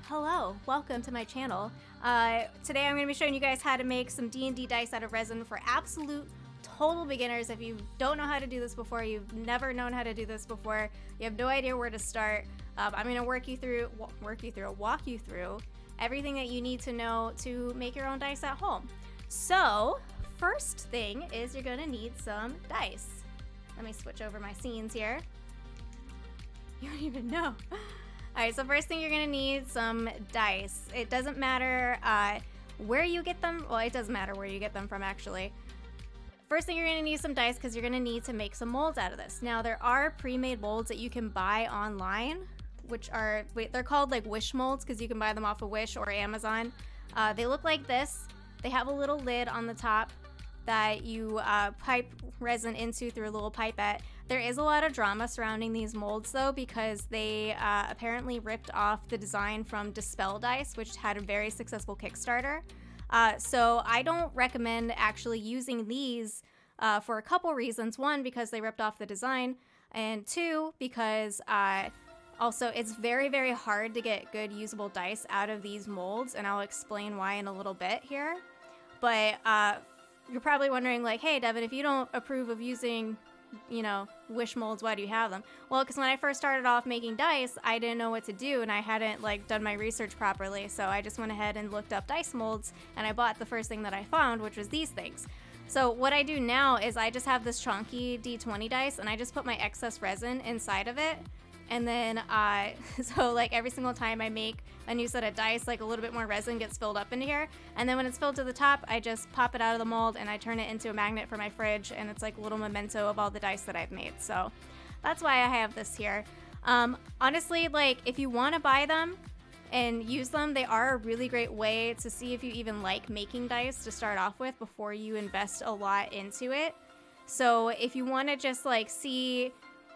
Hello, welcome to my channel. Today I'm going to be showing you guys how to make some D&D dice out of resin for absolute total beginners. If you don't know how to do this before, you've never known how to do this before, you have no idea where to start, I'm going to walk you through everything that you need to know to make your own dice at home. So, first thing is you're going to need some dice. Let me switch over my scenes here. You don't even know. Alright, so first thing you're going to need some dice. It doesn't matter where you get them. Well, it does matter where you get them from, actually. First thing you're going to need some dice because you're going to need to make some molds out of this. Now, there are pre-made molds that you can buy online, which are, they're called like Wish molds because you can buy them off of Wish or Amazon. They look like this. They have a little lid on the top that you pipe resin into through a little pipette. There is a lot of drama surrounding these molds though, because they apparently ripped off the design from Dispel Dice, which had a very successful Kickstarter. So I don't recommend actually using these for a couple reasons. One, because they ripped off the design, and two, because also it's very, very hard to get good usable dice out of these molds, and I'll explain why in a little bit here. But you're probably wondering, like, hey, Devin, if you don't approve of using, you know, Wish molds, why do you have them? Well, because when I first started off making dice, I didn't know what to do, and I hadn't, like, done my research properly, so I just went ahead and looked up dice molds, and I bought the first thing that I found, which was these things. So what I do now is I just have this chunky D20 dice, and I just put my excess resin inside of it, and then, so like every single time I make a new set of dice, like a little bit more resin gets filled up into here. And then when it's filled to the top, I just pop it out of the mold and I turn it into a magnet for my fridge. And it's like a little memento of all the dice that I've made. So that's why I have this here. Honestly, like if you want to buy them and use them, they are a really great way to see if you even like making dice to start off with before you invest a lot into it. So if you want to just like see,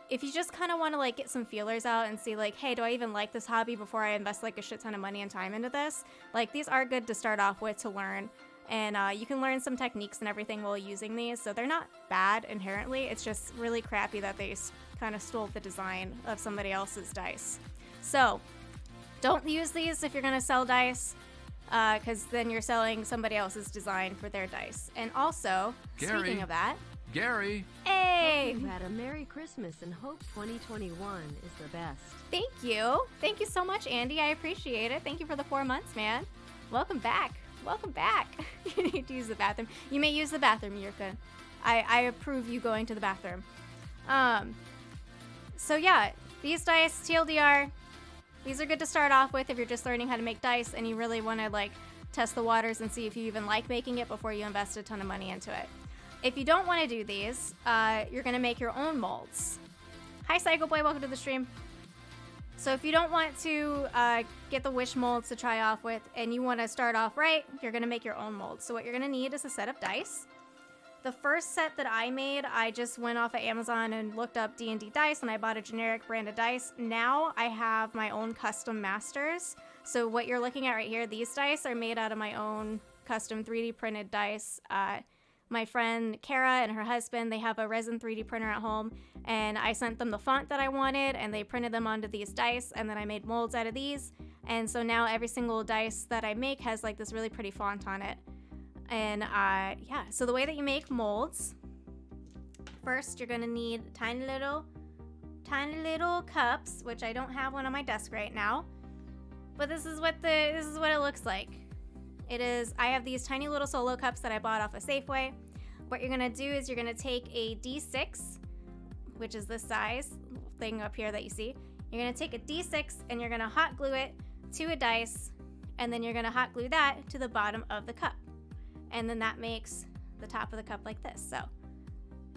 if you just kind of want to like get some feelers out and see like, hey, do I even like this hobby before I invest like a shit ton of money and time into this? Like these are good to start off with to learn. And you can learn some techniques and everything while using these. So they're not bad inherently. It's just really crappy that they kind of stole the design of somebody else's dice. So don't use these if you're going to sell dice, because then you're selling somebody else's design for their dice. And also, speaking of that, Gary! Hey! Hope you had a Merry Christmas and hope 2021 is the best. Thank you. Thank you so much, Andy. I appreciate it. Thank you for the 4 months, man. Welcome back. Welcome back. You need to use the bathroom. You may use the bathroom, Yurka. I approve you going to the bathroom. So yeah, these dice, TLDR, these are good to start off with if you're just learning how to make dice and you really want to like test the waters and see if you even like making it before you invest a ton of money into it. If you don't want to do these, you're going to make your own molds. Hi, Psycho Boy. Welcome to the stream. So if you don't want to get the Wish molds to try off with and you want to start off right, you're going to make your own molds. So what you're going to need is a set of dice. The first set that I made, I just went off of Amazon and looked up DnD Dice and I bought a generic brand of dice. Now I have my own custom masters. So what you're looking at right here, these dice are made out of my own custom 3D printed dice. My friend Kara and her husband, they have a resin 3D printer at home, and I sent them the font that I wanted, and they printed them onto these dice, and then I made molds out of these. And so now every single dice that I make has like this really pretty font on it. And yeah, so the way that you make molds, first you're gonna need tiny little cups, which I don't have one on my desk right now, but this is what it looks like. I have these tiny little solo cups that I bought off a Safeway. What you're gonna do is you're gonna take a D6, which is this size thing up here that you see. You're gonna take a D6 and you're gonna hot glue it to a dice, and then you're gonna hot glue that to the bottom of the cup. And then that makes the top of the cup like this. So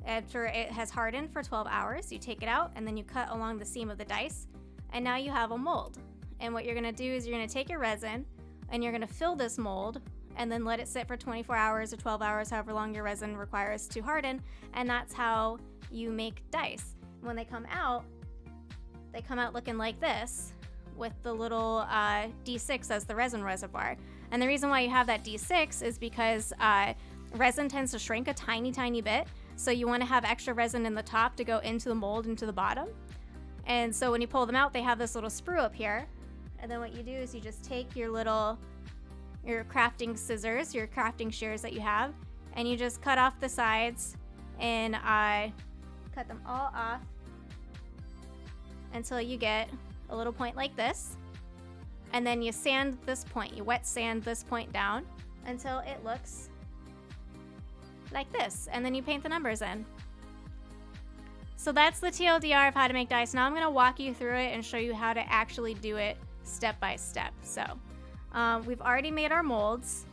after it has hardened for 12 hours, you take it out and then you cut along the seam of the dice, and now you have a mold. And what you're gonna do is you're gonna take your resin and you're gonna fill this mold and then let it sit for 24 hours or 12 hours, however long your resin requires to harden, and that's how you make dice. When they come out looking like this with the little D6 as the resin reservoir. And the reason why you have that D6 is because resin tends to shrink a tiny, tiny bit, so you wanna have extra resin in the top to go into the mold, into the bottom. And so when you pull them out, they have this little sprue up here, And then what you do is you just take your crafting scissors, your crafting shears that you have, and you just cut off the sides and cut them all off until you get a little point like this. And then you sand this point, you wet sand this point down until it looks like this. And then you paint the numbers in. So that's the TLDR of how to make dice. Now I'm gonna walk you through it and show you how to actually do it step by step. So we've already made our molds.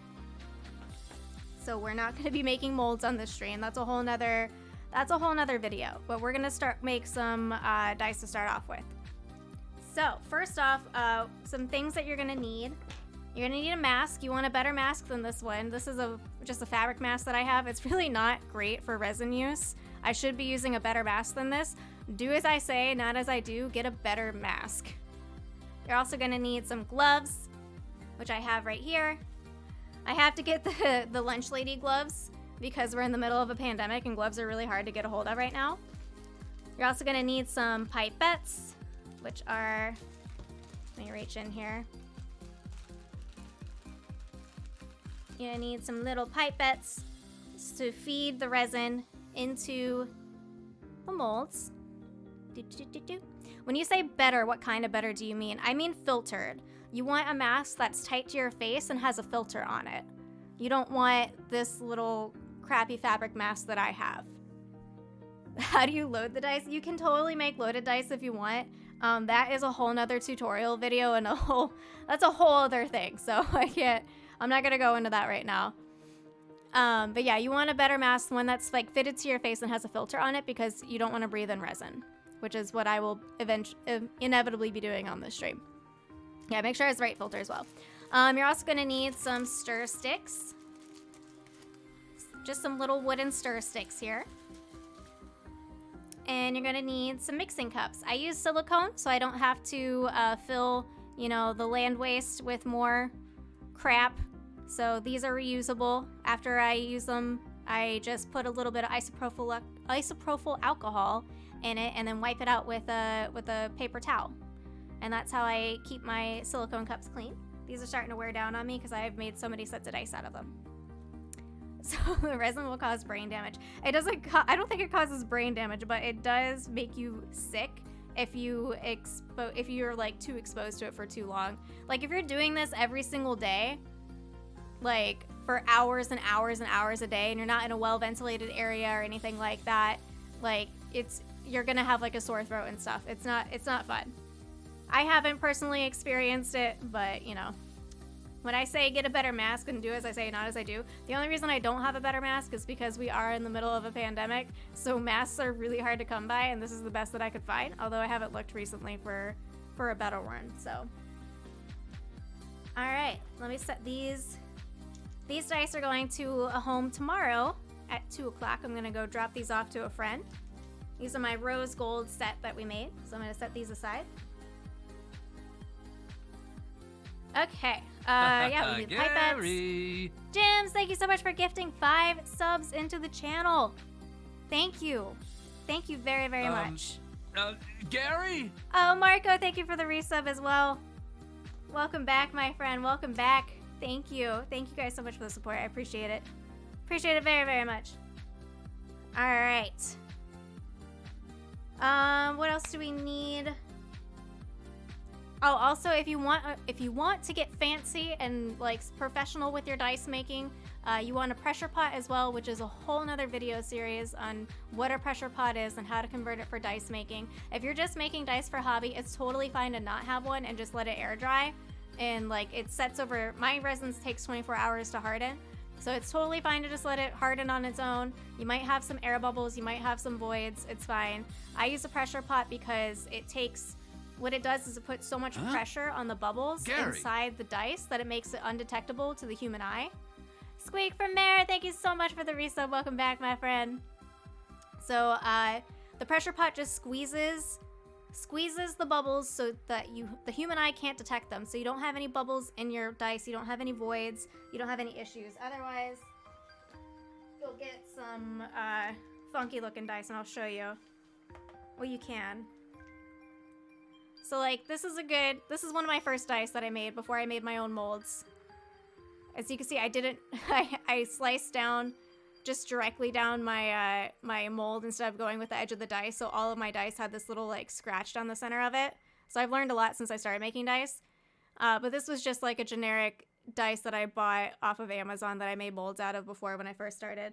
So we're not gonna be making molds on this stream. That's a whole nother video. But we're gonna make some dice to start off with. So first off, some things that you're gonna need. You're gonna need a mask. You want a better mask than this one. This is just a fabric mask that I have. It's really not great for resin use. I should be using a better mask than this. Do as I say, not as I do. Get a better mask. You're also gonna need some gloves, which I have right here. I have to get the lunch lady gloves because we're in the middle of a pandemic and gloves are really hard to get a hold of right now. You're also gonna need some pipettes, which are, let me reach in here. You're gonna need some little pipettes to feed the resin into the molds. When you say better, what kind of better do you mean? I mean filtered. You want a mask that's tight to your face and has a filter on it. You don't want this little crappy fabric mask that I have. How do you load the dice? You can totally make loaded dice if you want. That is a whole nother tutorial video and that's a whole other thing. So I'm not gonna go into that right now. But yeah, you want a better mask, one that's like fitted to your face and has a filter on it because you don't want to breathe in resin, which is what I will inevitably be doing on this stream. Yeah, make sure it's the right filter as well. You're also gonna need some stir sticks. Just some little wooden stir sticks here. And you're gonna need some mixing cups. I use silicone so I don't have to fill, the land waste with more crap. So these are reusable. After I use them, I just put a little bit of isopropyl alcohol in it and then wipe it out with a paper towel. And that's how I keep my silicone cups clean. These are starting to wear down on me because I've made so many sets of dice out of them. So the resin will cause brain damage. It doesn't. I don't think it causes brain damage, but it does make you sick if you're like too exposed to it for too long. Like if you're doing this every single day, like for hours and hours and hours a day, and you're not in a well-ventilated area or anything like that, like you're gonna have like a sore throat and stuff. It's not fun. I haven't personally experienced it, but when I say get a better mask and do as I say, not as I do, the only reason I don't have a better mask is because we are in the middle of a pandemic, so masks are really hard to come by, and this is the best that I could find, although I haven't looked recently for a better one, so. All right, let me set these. These dice are going to a home tomorrow at 2 o'clock. I'm gonna go drop these off to a friend. These are my rose gold set that we made, so I'm gonna set these aside. Okay, yeah, we need pipettes. Jims, thank you so much for gifting 5 subs into the channel. Thank you. Thank you very, very much. Gary? Oh, Marco, thank you for the resub as well. Welcome back, my friend. Welcome back. Thank you. Thank you guys so much for the support. I appreciate it. Appreciate it very, very much. All right. What else do we need? Oh, also, if you want to get fancy and like professional with your dice making, you want a pressure pot as well, which is a whole nother video series on what a pressure pot is and how to convert it for dice making. If you're just making dice for hobby, it's totally fine to not have one and just let it air dry. And like it sets over, my resins takes 24 hours to harden. So it's totally fine to just let it harden on its own. You might have some air bubbles, you might have some voids, it's fine. I use a pressure pot because what it does is it puts so much pressure on the bubbles inside the dice that it makes it undetectable to the human eye. Squeak from Mare, thank you so much for the resub. Welcome back, my friend. So the pressure pot just squeezes the bubbles so that the human eye can't detect them. So you don't have any bubbles in your dice, you don't have any voids, you don't have any issues. Otherwise, you'll get some funky looking dice, and I'll show you. Well, you can. So like this is one of my first dice that I made before I made my own molds. As you can see, I sliced down just directly down my my mold instead of going with the edge of the dice. So all of my dice had this little like scratch down the center of it. So I've learned a lot since I started making dice. But this was just like a generic dice that I bought off of Amazon that I made molds out of before when I first started.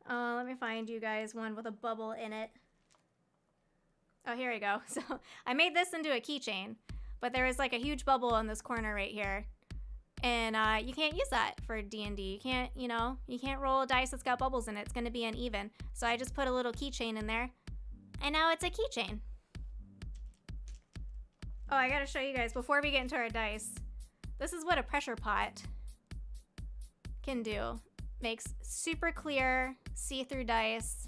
Let me find you guys one with a bubble in it. Oh, here we go. So I made this into a keychain, but there is like a huge bubble in this corner right here. And you can't use that for D&D. You can't, you can't roll a dice that's got bubbles in it. It's going to be uneven. So I just put a little keychain in there. And now it's a keychain. Oh, I got to show you guys before we get into our dice. This is what a pressure pot can do. Makes super clear, see-through dice.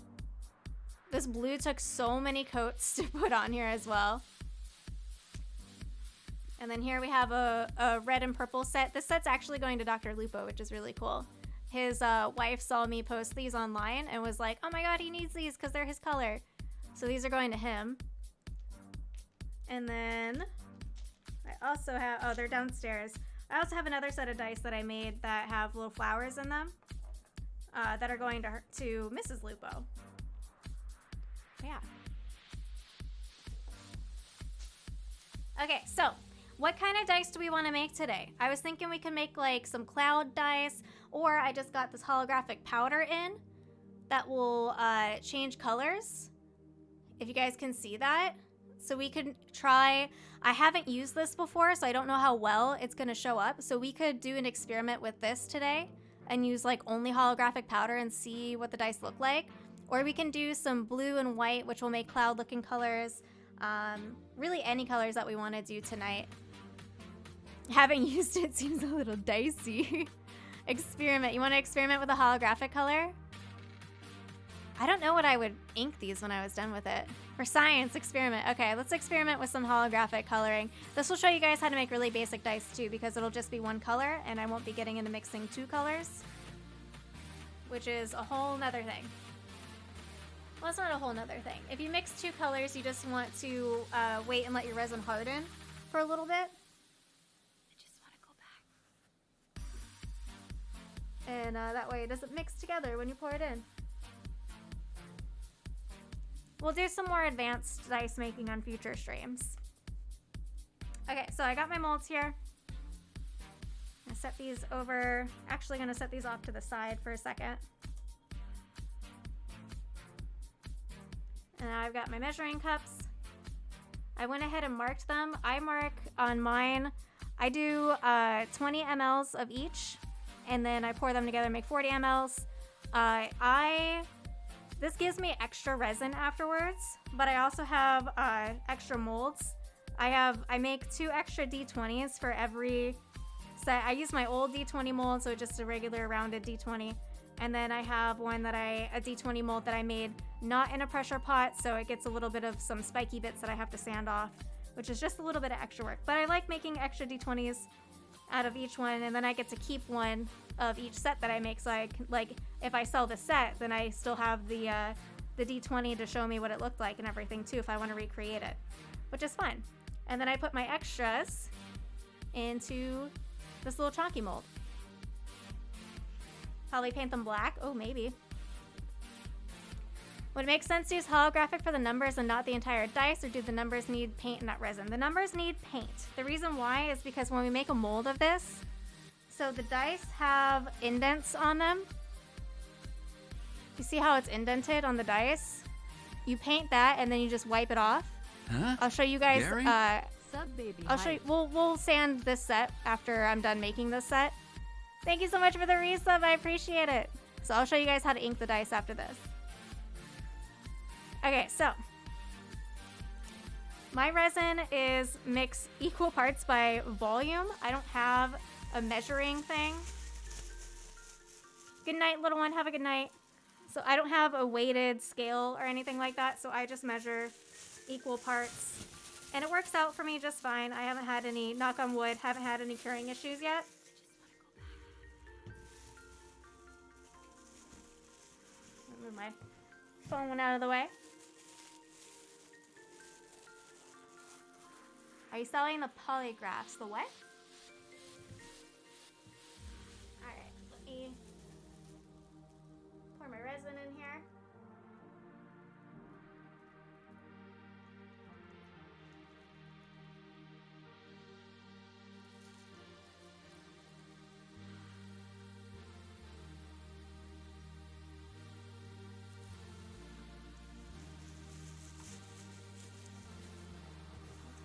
This blue took so many coats to put on here as well. And then here we have a red and purple set. This set's actually going to Dr. Lupo, which is really cool. His wife saw me post these online and was like, oh my god, he needs these because they're his color. So these are going to him. And then I also have, oh, they're downstairs. I also have another set of dice that I made that have little flowers in them that are going to Mrs. Lupo. Yeah. Okay, so what kind of dice do we want to make today? I was thinking we could make like some cloud dice, or I just got this holographic powder in that will change colors, if you guys can see that. So we could try, I haven't used this before, so I don't know how well it's going to show up. So we could do an experiment with this today and use like only holographic powder and see what the dice look like. Or we can do some blue and white, which will make cloud looking colors. Really any colors that we want to do tonight. Having used it seems a little dicey. Experiment. You want to experiment with a holographic color? I don't know what I would ink these when I was done with it. For science, experiment. Okay, let's experiment with some holographic coloring. This will show you guys how to make really basic dice too, because it'll just be one color and I won't be getting into mixing two colors, which is a whole nother thing. Well, it's not a whole nother thing. If you mix two colors, you just want to wait and let your resin harden for a little bit. I just want to go back. And that way it doesn't mix together when you pour it in. We'll do some more advanced dice making on future streams. Okay, so I got my molds here. I'm gonna set these over. Actually gonna set these off to the side for a second. And I've got my measuring cups. I went ahead and marked them. I mark on mine, I do 20 mLs of each, and then I pour them together and make 40 mLs. This gives me extra resin afterwards, but I also have extra molds. I make 2 extra D20s for every set. I use my old D20 mold, so just a regular rounded D20. And then I have one a D20 mold that I made not in a pressure pot, so it gets a little bit of some spiky bits that I have to sand off, which is just a little bit of extra work. But I like making extra D20s out of each one, and then I get to keep one of each set that I make. So if I sell the set, then I still have the D20 to show me what it looked like and everything too, if I want to recreate it, which is fun. And then I put my extras into this little chalky mold. Probably paint them black. Oh, maybe. Would it make sense to use holographic for the numbers and not the entire dice, or do the numbers need paint and not resin? The numbers need paint. The reason why is because when we make a mold of this, so the dice have indents on them. You see how it's indented on the dice? You paint that and then you just wipe it off. Huh? I'll show you guys. Gary? Sub baby. I'll show you. We'll sand this set after I'm done making this set. Thank you so much for the resub. I appreciate it. So I'll show you guys how to ink the dice after this. Okay, so my resin is mixed equal parts by volume. I don't have a measuring thing. Good night, little one. Have a good night. So I don't have a weighted scale or anything like that, so I just measure equal parts. And it works out for me just fine. I haven't had any, knock on wood, haven't had any curing issues yet. Move my phone out of the way. Are you selling the polygraphs? The what? Alright, let me pour my resin in here.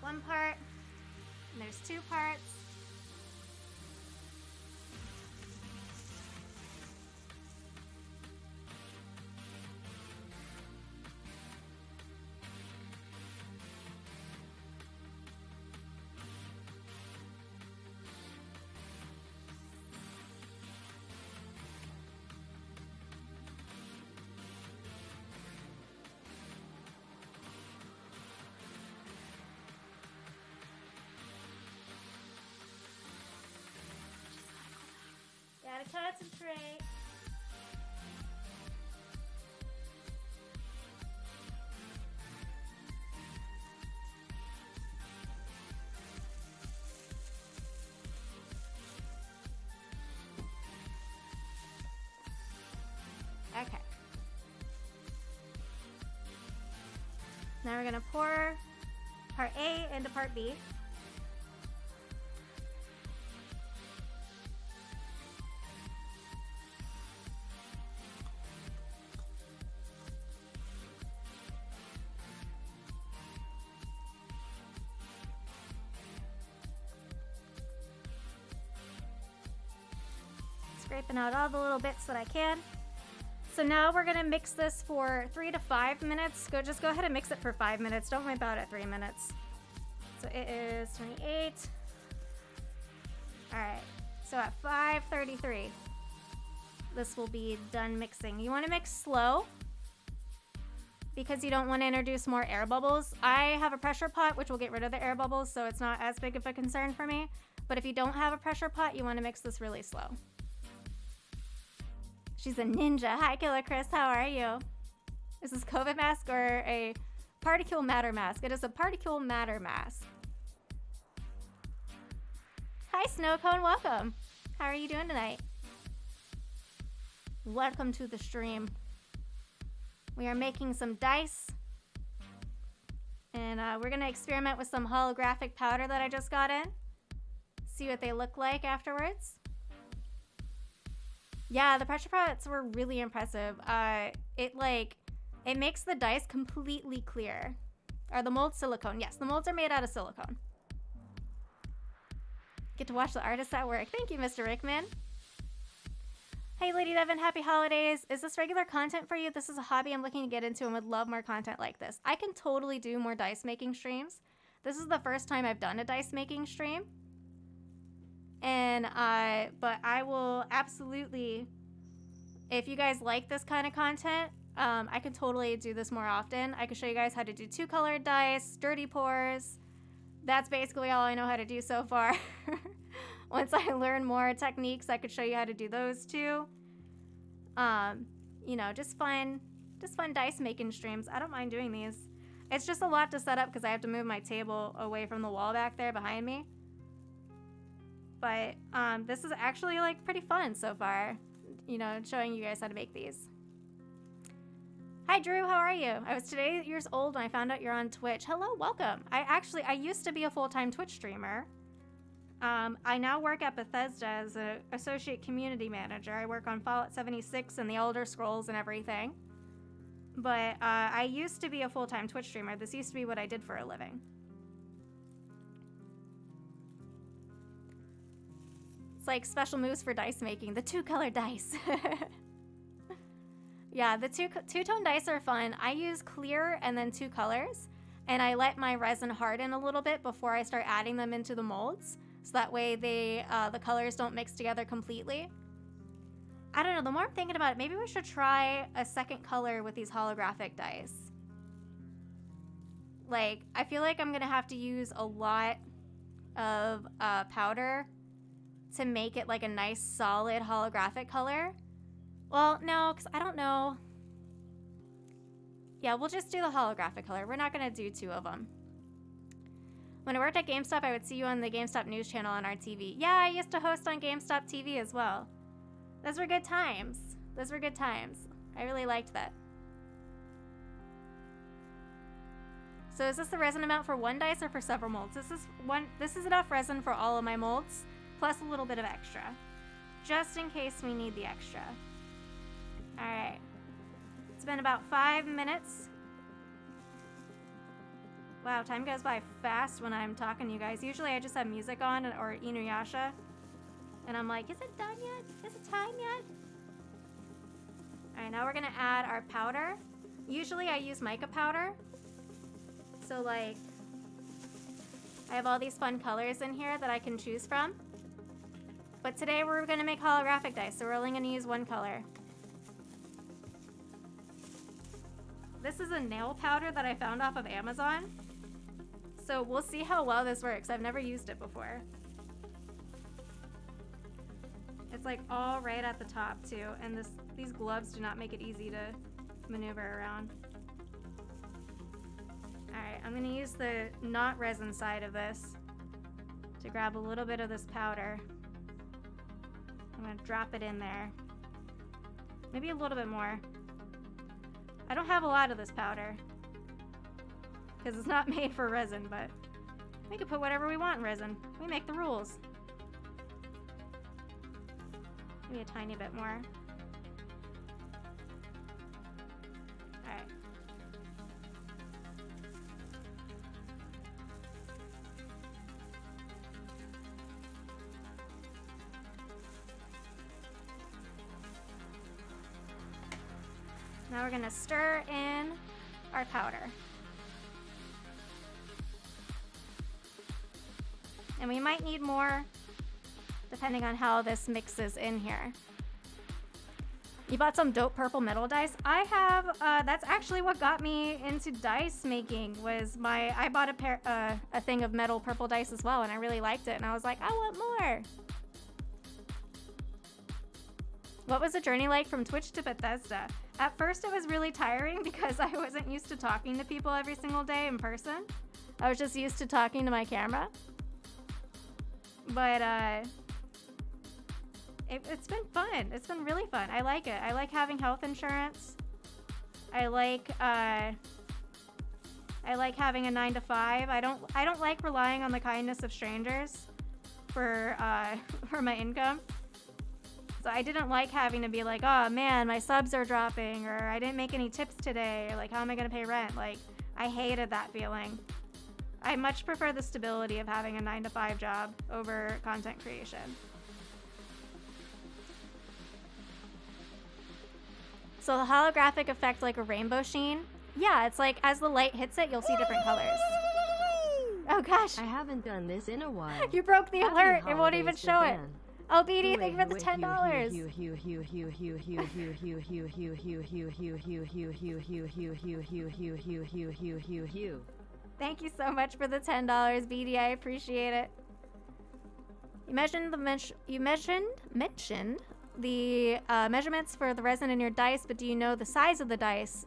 One part, and there's two parts. Gotta concentrate. Okay. Now we're gonna pour part A into part B. Scraping out all the little bits that I can. So now we're gonna mix this for 3 to 5 minutes. Just go ahead and mix it for 5 minutes. Don't worry about it 3 minutes. So it is 28. All right, so at 5:33, this will be done mixing. You wanna mix slow because you don't wanna introduce more air bubbles. I have a pressure pot, which will get rid of the air bubbles, so it's not as big of a concern for me. But if you don't have a pressure pot, you wanna mix this really slow. She's a ninja. Hi, Killer Chris. How are you? Is this COVID mask or a particle matter mask? It is a particle matter mask. Hi, Snowcone. Welcome. How are you doing tonight? Welcome to the stream. We are making some dice. And we're going to experiment with some holographic powder that I just got in. See what they look like afterwards. Yeah, the pressure pots were really impressive. It makes the dice completely clear. Are the molds silicone? Yes, the molds are made out of silicone. Get to watch the artists at work. Thank you, Mr. Rickman. Hey, Lady Devin, happy holidays. Is this regular content for you? This is a hobby I'm looking to get into and would love more content like this. I can totally do more dice making streams. This is the first time I've done a dice making stream. And but I will absolutely, if you guys like this kind of content, I can totally do this more often. I can show you guys how to do 2-colored dice, dirty pours. That's basically all I know how to do so far. Once I learn more techniques, I could show you how to do those too. You know, just fun dice making streams. I don't mind doing these. It's just a lot to set up because I have to move my table away from the wall back there behind me. But this is actually like pretty fun so far, you know, showing you guys how to make these. Hi Drew, how are you? I was today years old when I found out you're on Twitch. Hello, welcome. I used to be a full-time Twitch streamer. I now work at Bethesda as an associate community manager. I work on Fallout 76 and the Elder Scrolls and everything. But I used to be a full-time Twitch streamer. This used to be what I did for a living. It's like special moves for dice making. The 2-color dice. Yeah, the two-tone dice are fun. I use clear and then 2 colors. And I let my resin harden a little bit before I start adding them into the molds. So that way the colors don't mix together completely. I don't know, the more I'm thinking about it, maybe we should try a second color with these holographic dice. Like, I feel like I'm gonna have to use a lot of powder to make it like a nice solid holographic color. Well, no, because I don't know. Yeah, we'll just do the holographic color. We're not gonna do 2 of them. When I worked at GameStop, I would see you on the GameStop news channel on our TV. Yeah, I used to host on GameStop TV as well. Those were good times. Those were good times. I really liked that. So is this the resin amount for one dice or for several molds? This is enough resin for all of my molds, plus a little bit of extra. Just in case we need the extra. Alright. It's been about 5 minutes. Wow, time goes by fast when I'm talking to you guys. Usually I just have music on or Inuyasha. And I'm like, is it done yet? Is it time yet? Alright, now we're gonna add our powder. Usually I use mica powder. So like, I have all these fun colors in here that I can choose from. But today we're gonna make holographic dice, so we're only gonna use one color. This is a nail powder that I found off of Amazon. So we'll see how well this works. I've never used it before. It's like all right at the top too, and these gloves do not make it easy to maneuver around. Alright, I'm gonna use the not resin side of this to grab a little bit of this powder. I'm gonna drop it in there. Maybe a little bit more. I don't have a lot of this powder because it's not made for resin, but we can put whatever we want in resin. We make the rules. Maybe a tiny bit more. Alright. Now we're gonna stir in our powder. And we might need more depending on how this mixes in here. You bought some dope purple metal dice? I have, that's actually what got me into dice making was I bought a thing of metal purple dice as well, and I really liked it, and I was like, I want more. What was the journey like from Twitch to Bethesda? At first it was really tiring because I wasn't used to talking to people every single day in person. I was just used to talking to my camera. But it's been fun. It's been really fun. I like it. I like having health insurance. I like having a 9 to 5. I don't like relying on the kindness of strangers for my income. So I didn't like having to be like, oh man, my subs are dropping, or I didn't make any tips today, or like, how am I gonna pay rent? Like, I hated that feeling. I much prefer the stability of having a 9 to 5 job over content creation. So the holographic effect, like a rainbow sheen? Yeah, it's like as the light hits it, you'll see different colors. Oh gosh. I haven't done this in a while. You broke the Happy alert. It won't even holidays to show it. Dan. Oh, BD, thank you for the $10. Thank you so much for the $10, BD. I appreciate it. You mentioned the measurements for the resin in your dice, but do you know the size of the dice?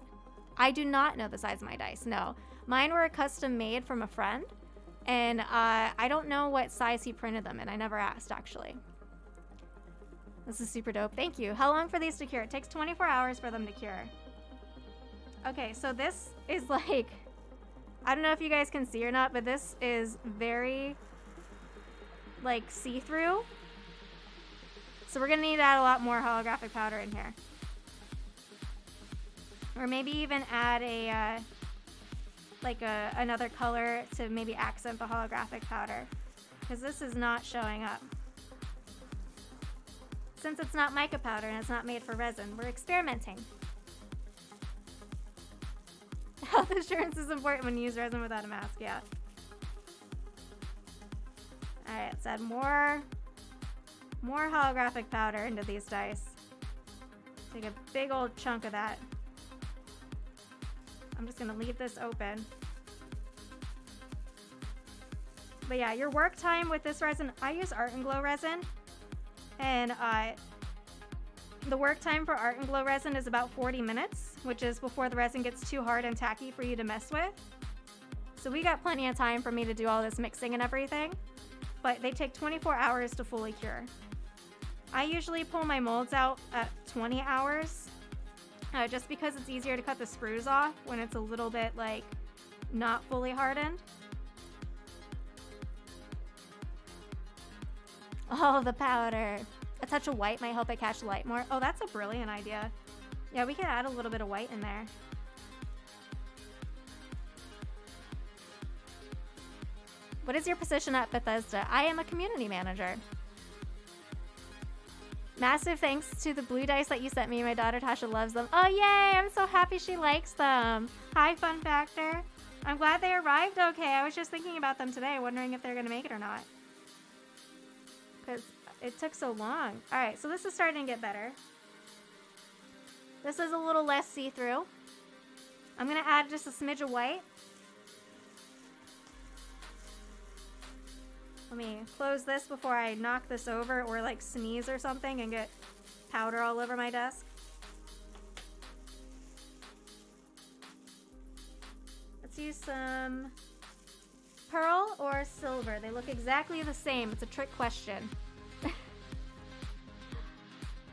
I do not know the size of my dice, no. Mine were custom made from a friend, and I don't know what size he printed them in. I never asked, actually. This is super dope. Thank you. How long for these to cure? It takes 24 hours for them to cure. Okay, so this is like, I don't know if you guys can see or not, but this is very like see-through. So we're gonna need to add a lot more holographic powder in here. Or maybe even add another color to maybe accent the holographic powder, because this is not showing up. Since it's not mica powder and it's not made for resin, we're experimenting. Health insurance is important when you use resin without a mask, yeah. Alright, let's add more holographic powder into these dice. Take a big old chunk of that. I'm just gonna leave this open. But yeah, your work time with this resin, I use Art and Glow resin. And the work time for Art and Glow resin is about 40 minutes, which is before the resin gets too hard and tacky for you to mess with. So we got plenty of time for me to do all this mixing and everything, but they take 24 hours to fully cure. I usually pull my molds out at 20 hours, just because it's easier to cut the screws off when it's a little bit like not fully hardened. Oh, the powder. A touch of white might help it catch light more. Oh, that's a brilliant idea. Yeah, we could add a little bit of white in there. What is your position at Bethesda? I am a community manager. Massive thanks to the blue dice that you sent me. My daughter Tasha loves them. Oh, yay! I'm so happy she likes them. Hi, Fun Factor. I'm glad they arrived okay. I was just thinking about them today, wondering if they're going to make it or not. Because it took so long. All right, so this is starting to get better. This is a little less see-through. I'm going to add just a smidge of white. Let me close this before I knock this over or like sneeze or something and get powder all over my desk. Let's use some pearl or silver. They look exactly the same. It's a trick question.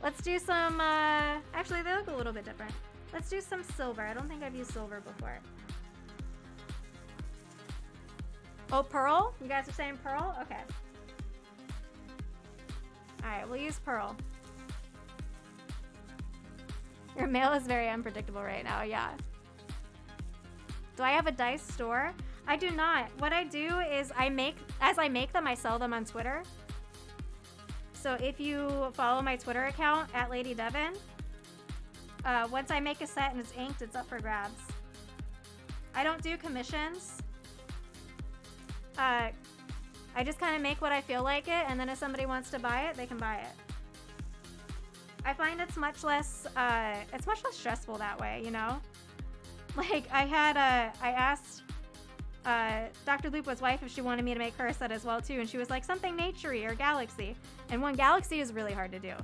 Let's do some, actually they look a little bit different. Let's do some silver. I don't think I've used silver before. Oh, pearl? You guys are saying pearl? Okay. Alright, we'll use pearl. Your mail is very unpredictable right now, yeah. Do I have a dice store? I do not. What I do is as I make them, I sell them on Twitter. So if you follow my Twitter account, @LadyDevin, once I make a set and it's inked, it's up for grabs. I don't do commissions. I just kind of make what I feel like it, and then if somebody wants to buy it, they can buy it. I find it's much less stressful that way, you know? Like, I asked Dr. Lupa's wife if she wanted me to make her a set as well, too, and she was like, something naturey or galaxy. And one, galaxy is really hard to do.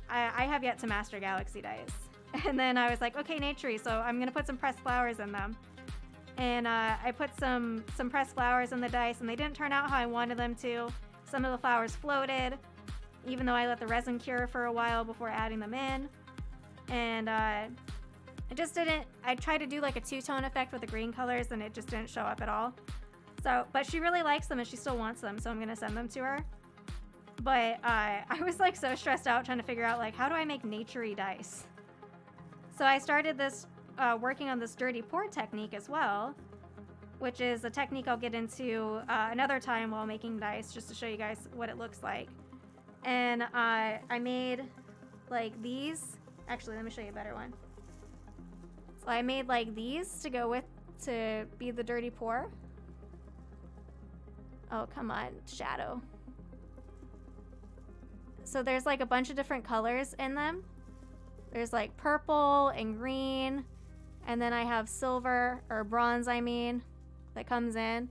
I have yet to master galaxy dice. And then I was like, okay, naturey, so I'm going to put some pressed flowers in them. And I put some pressed flowers in the dice, and they didn't turn out how I wanted them to. Some of the flowers floated, even though I let the resin cure for a while before adding them in. And it just didn't, I tried to do like a two-tone effect with the green colors, and it just didn't show up at all. So, but she really likes them, and she still wants them, so I'm gonna send them to her. But I was like so stressed out trying to figure out like, how do I make naturey dice? So I started this working on this dirty pour technique as well, which is a technique I'll get into another time while making dice, just to show you guys what it looks like. And I made like these. Actually, let me show you a better one. So I made like these to go with, to be the dirty pour. Oh, come on, shadow. So there's like a bunch of different colors in them. There's like purple and green. And then I have silver, or bronze, I mean, that comes in.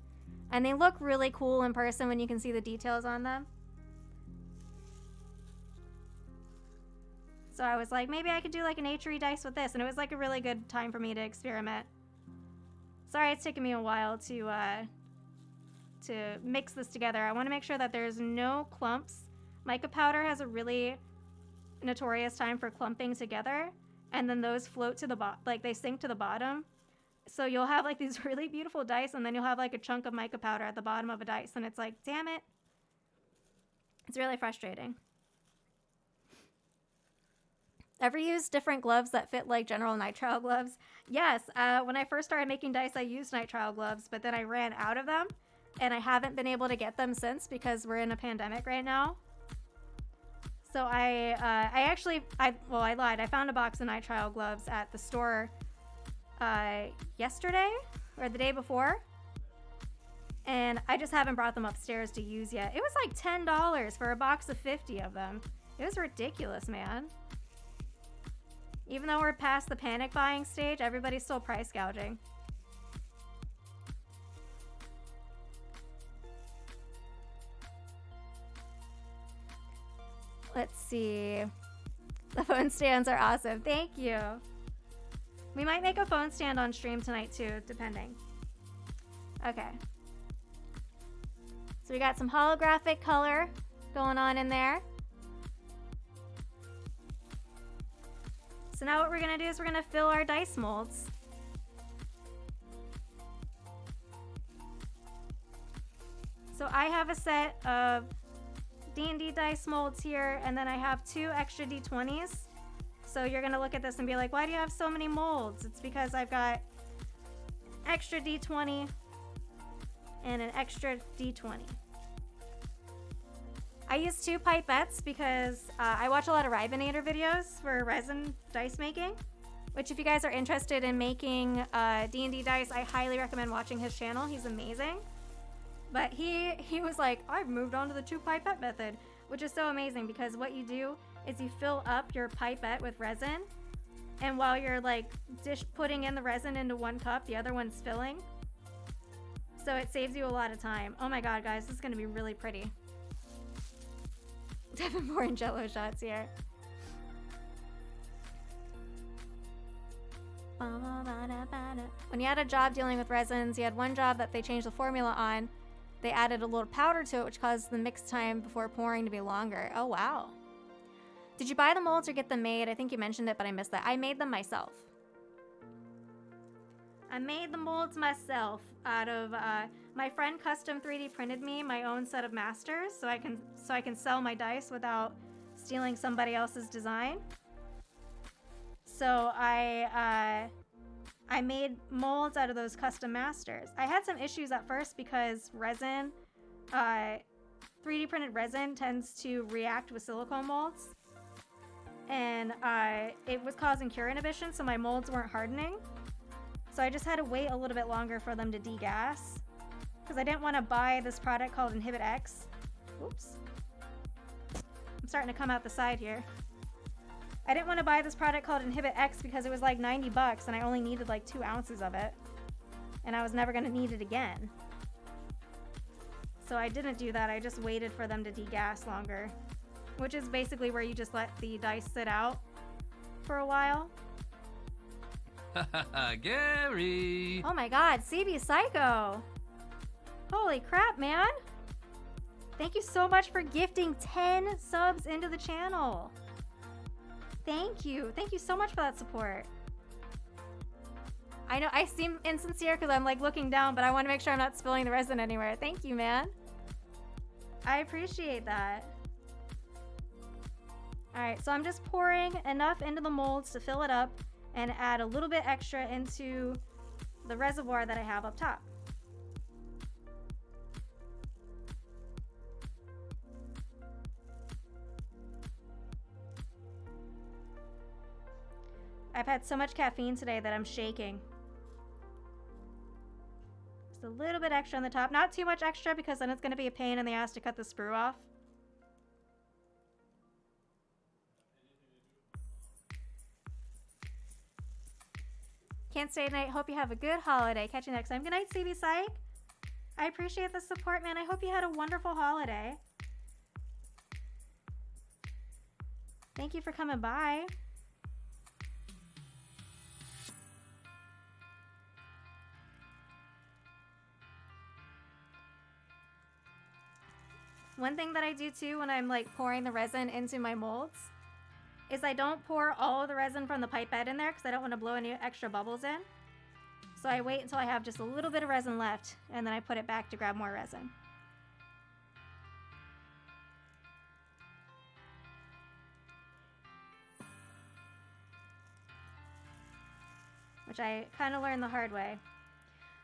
And they look really cool in person when you can see the details on them. So I was like, maybe I could do like a naturey dice with this. And it was like a really good time for me to experiment. Sorry it's taken me a while to mix this together. I want to make sure that there's no clumps. Mica powder has a really notorious time for clumping together. And then those float to the bottom, like they sink to the bottom. So you'll have like these really beautiful dice, and then you'll have like a chunk of mica powder at the bottom of a dice. And it's like, damn it. It's really frustrating. Ever used different gloves that fit like general nitrile gloves? Yes, when I first started making dice, I used nitrile gloves, but then I ran out of them. And I haven't been able to get them since because we're in a pandemic right now. So I lied. I found a box of nitrile gloves at the store yesterday or the day before. And I just haven't brought them upstairs to use yet. It was like $10 for a box of 50 of them. It was ridiculous, man. Even though we're past the panic buying stage, everybody's still price gouging. Let's see. The phone stands are awesome. Thank you. We might make a phone stand on stream tonight too, depending. Okay. So we got some holographic color going on in there. So now what we're gonna do is we're gonna fill our dice molds. So I have a set of DnD Dice molds here, and then I have 2 extra D20s. So you're gonna look at this and be like, why do you have so many molds? It's because I've got extra D20 and an extra D20. I use 2 pipettes because I watch a lot of Ribinator videos for resin dice making, which if you guys are interested in making D&D dice, I highly recommend watching his channel. He's amazing. But he was like, I've moved on to the 2 pipette method, which is so amazing because what you do is you fill up your pipette with resin, and while you're like putting in the resin into one cup, the other one's filling. So it saves you a lot of time. Oh my god, guys, this is gonna be really pretty. Devin pouring jello shots here. When you had a job dealing with resins, you had one job that they changed the formula on. They added a little powder to it, which caused the mix time before pouring to be longer. Oh, wow. Did you buy the molds or get them made? I think you mentioned it, but I missed that. I made them myself. I made the molds myself out of, my friend custom 3D printed me my own set of masters so I can sell my dice without stealing somebody else's design. So I made molds out of those custom masters. I had some issues at first because resin, 3D printed resin tends to react with silicone molds. And it was causing cure inhibition, so my molds weren't hardening. So I just had to wait a little bit longer for them to degas. Because I didn't want to buy this product called Inhibit X. Oops. I'm starting to come out the side here. I didn't want to buy this product called Inhibit X because it was like 90 bucks and I only needed like 2 ounces of it. And I was never going to need it again. So I didn't do that. I just waited for them to degas longer. Which is basically where you just let the dice sit out for a while. Gary! Oh my god, CB Psycho! Holy crap, man! Thank you so much for gifting 10 subs into the channel. Thank you. Thank you so much for that support. I know I seem insincere because I'm like looking down, but I want to make sure I'm not spilling the resin anywhere. Thank you, man. I appreciate that. Alright, so I'm just pouring enough into the molds to fill it up and add a little bit extra into the reservoir that I have up top. I've had so much caffeine today that I'm shaking. Just a little bit extra on the top. Not too much extra because then it's going to be a pain in the ass to cut the sprue off. Can't stay tonight. Hope you have a good holiday. Catch you next time. Good night, CB Psych. I appreciate the support, man. I hope you had a wonderful holiday. Thank you for coming by. One thing that I do too when I'm like pouring the resin into my molds is I don't pour all of the resin from the pipette in there because I don't want to blow any extra bubbles in. So I wait until I have just a little bit of resin left and then I put it back to grab more resin. Which I kind of learned the hard way.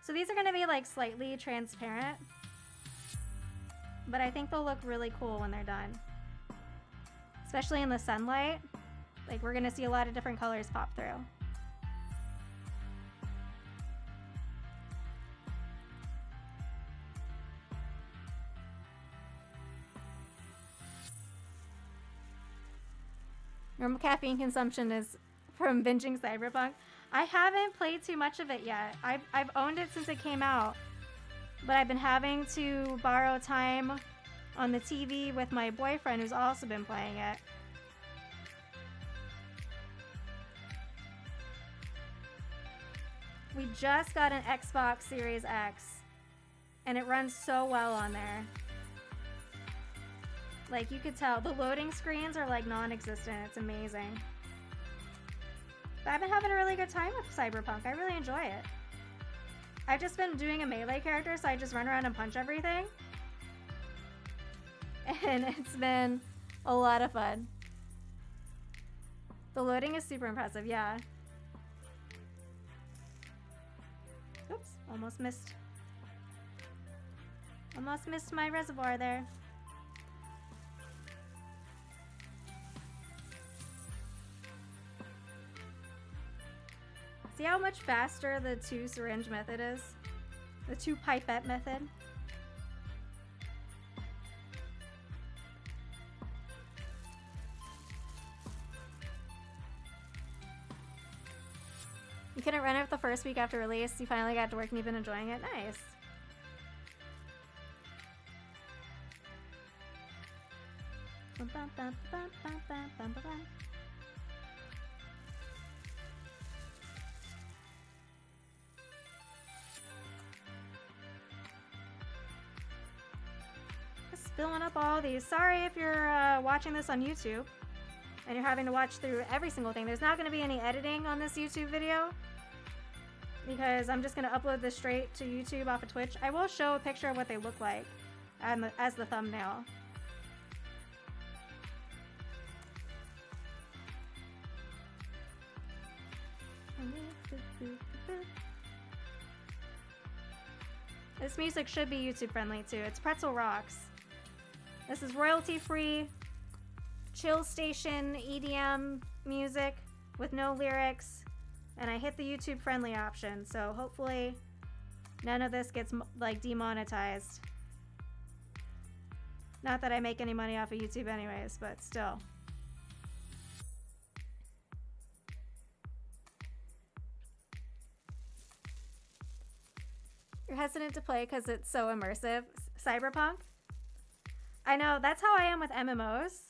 So these are going to be like slightly transparent, but I think they'll look really cool when they're done. Especially in the sunlight. Like we're gonna see a lot of different colors pop through. Normal caffeine consumption is from binging Cyberpunk. I haven't played too much of it yet. I've owned it since it came out. But I've been having to borrow time on the TV with my boyfriend who's also been playing it. We just got an Xbox Series X And it runs so well on there. Like, you could tell the loading screens are like non-existent. It's amazing. But I've been having a really good time with Cyberpunk. I really enjoy it. I've just been doing a melee character, so I just run around and punch everything. And it's been a lot of fun. The loading is super impressive, yeah. Oops, almost missed. Almost missed my reservoir there. See how much faster the 2 syringe method is? The 2 pipette method? You couldn't run it the first week after release. You finally got to work and you've been enjoying it. Nice. Bum, bum, bum, bum, bum, bum, bum, bum. Just filling up all these. Sorry if you're watching this on YouTube and you're having to watch through every single thing. There's not going to be any editing on this YouTube video because I'm just going to upload this straight to YouTube off of Twitch. I will show a picture of what they look like as the thumbnail. This music should be YouTube friendly too. It's Pretzel Rocks. This is royalty free, chill station EDM music with no lyrics, and I hit the YouTube friendly option, so hopefully none of this gets like demonetized. Not that I make any money off of YouTube anyways, but still. You're hesitant to play because it's so immersive. Cyberpunk? I know, that's how I am with MMOs.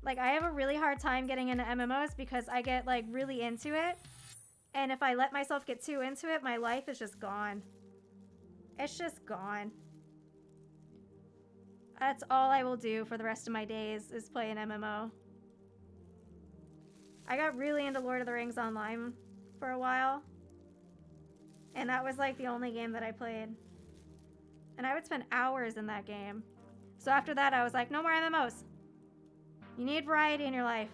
Like, I have a really hard time getting into MMOs because I get, like, really into it. And if I let myself get too into it, my life is just gone. It's just gone. That's all I will do for the rest of my days is play an MMO. I got really into Lord of the Rings Online for a while. And that was like the only game that I played. And I would spend hours in that game. So after that, I was like, no more MMOs. You need variety in your life.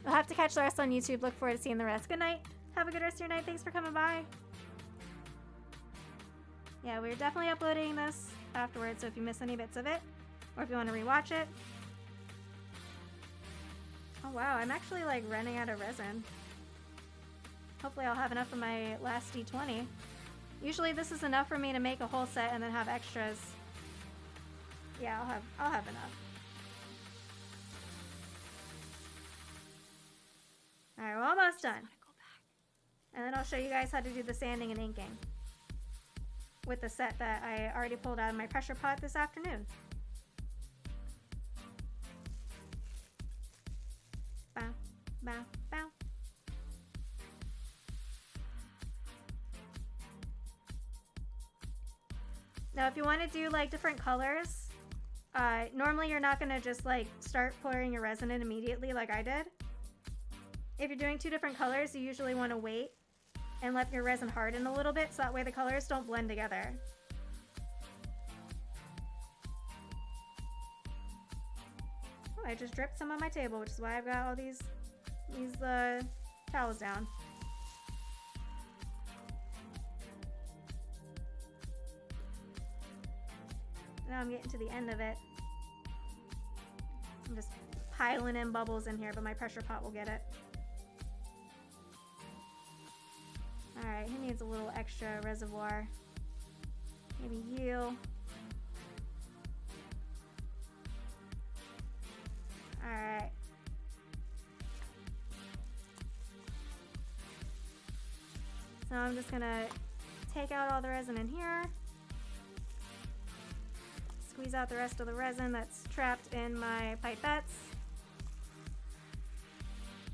I'll have to catch the rest on YouTube. Look forward to seeing the rest. Good night. Have a good rest of your night. Thanks for coming by. Yeah, we're definitely uploading this afterwards, so if you miss any bits of it, or if you want to rewatch it. Oh wow, I'm actually like running out of resin. Hopefully I'll have enough for my last D20. Usually this is enough for me to make a whole set and then have extras. Yeah, I'll have enough. Alright, we're almost done. And then I'll show you guys how to do the sanding and inking with the set that I already pulled out of my pressure pot this afternoon. Bow, bow, bow. Now if you want to do like different colors, normally you're not going to just like start pouring your resin in immediately like I did. If you're doing 2 different colors, you usually want to wait and let your resin harden a little bit so that way the colors don't blend together. Oh, I just dripped some on my table, which is why I've got all these towels down. Now I'm getting to the end of it. I'm just piling in bubbles in here, but my pressure pot will get it. Alright, he needs a little extra reservoir. Maybe you. Alright. So I'm just gonna take out all the resin in here. Squeeze out the rest of the resin that's trapped in my pipettes.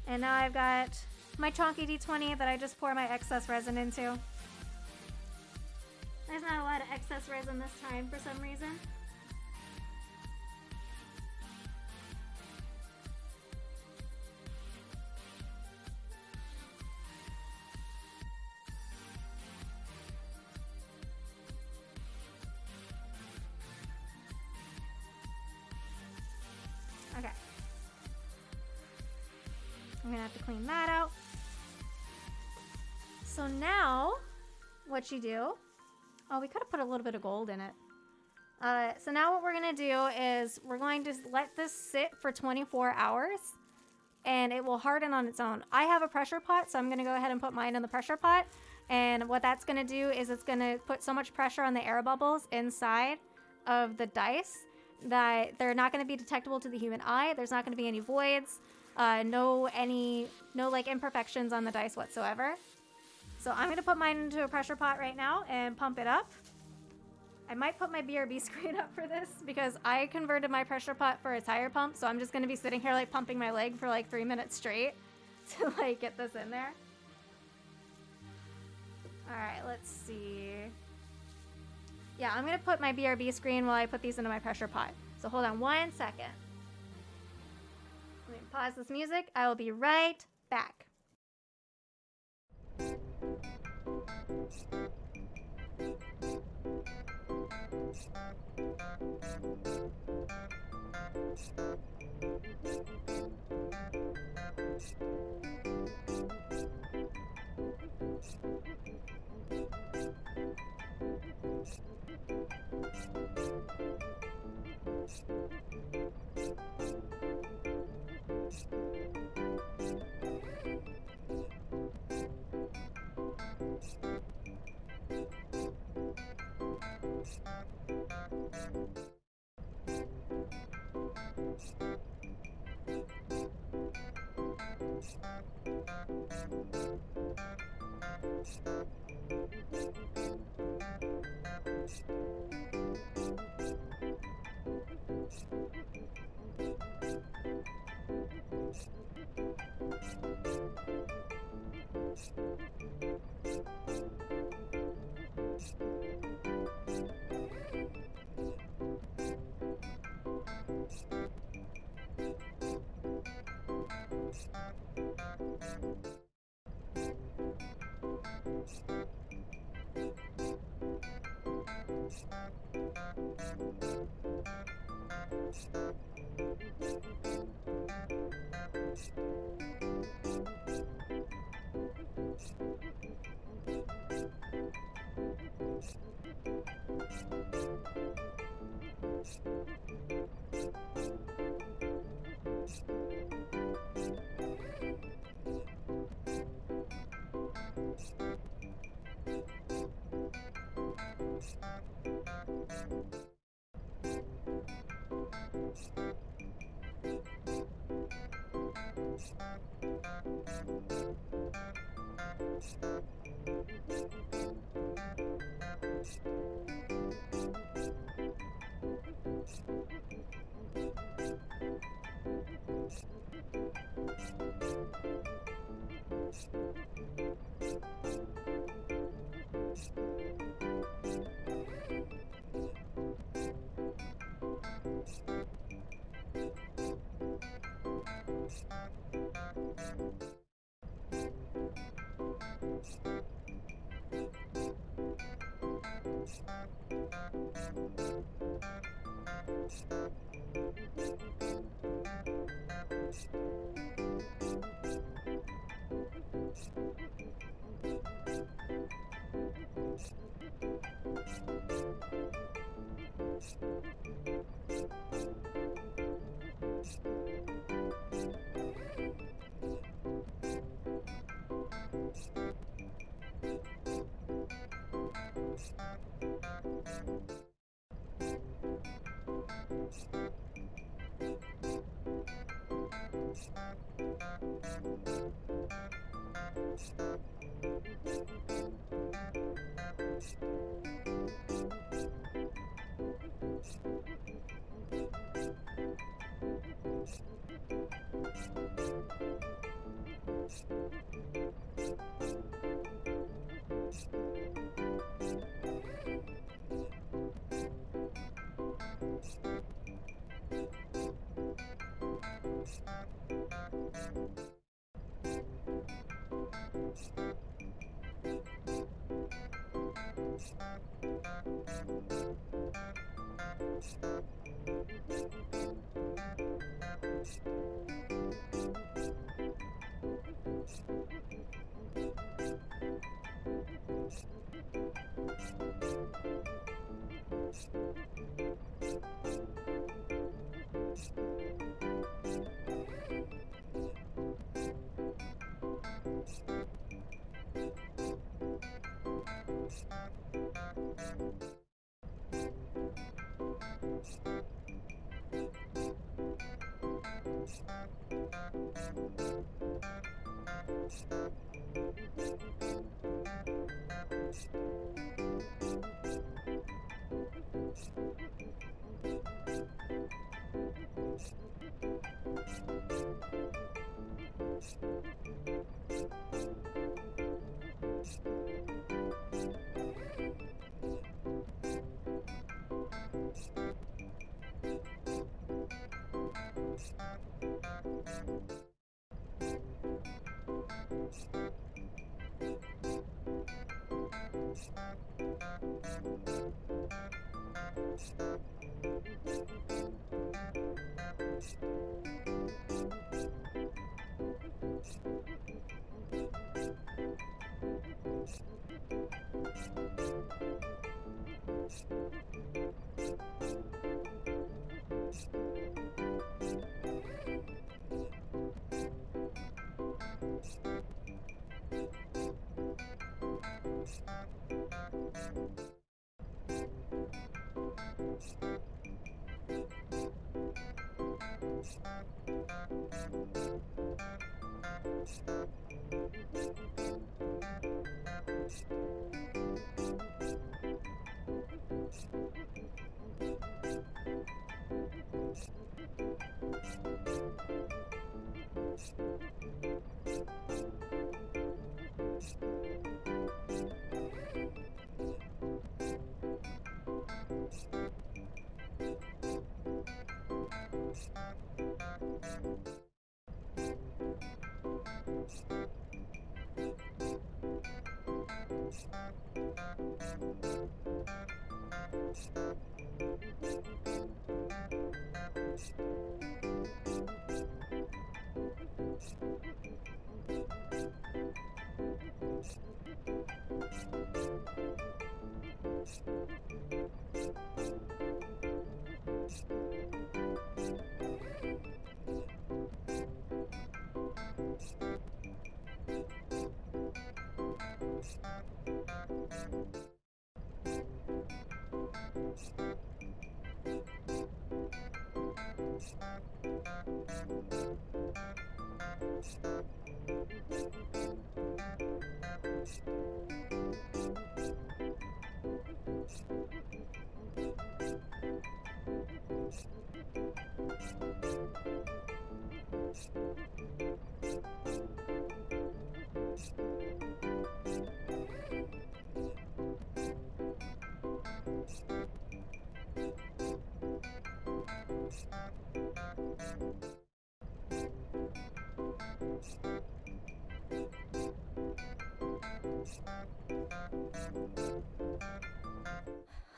And now I've got my chonky D20 that I just pour my excess resin into. There's not a lot of excess resin this time for some reason. Okay. I'm gonna have to clean that out. So now, what you do, oh, we could have put a little bit of gold in it. So now what we're gonna do is we're going to let this sit for 24 hours and it will harden on its own. I have a pressure pot, so I'm gonna go ahead and put mine in the pressure pot. And what that's gonna do is it's gonna put so much pressure on the air bubbles inside of the dice that they're not gonna be detectable to the human eye. There's not gonna be any voids, no like imperfections on the dice whatsoever. So I'm gonna put mine into a pressure pot right now and pump it up. I might put my BRB screen up for this because I converted my pressure pot for a tire pump, so I'm just gonna be sitting here like pumping my leg for like 3 minutes straight to like get this in there. All right, let's see. Yeah, I'm gonna put my BRB screen while I put these into my pressure pot. So hold on 1 second. Let me pause this music. I will be right back.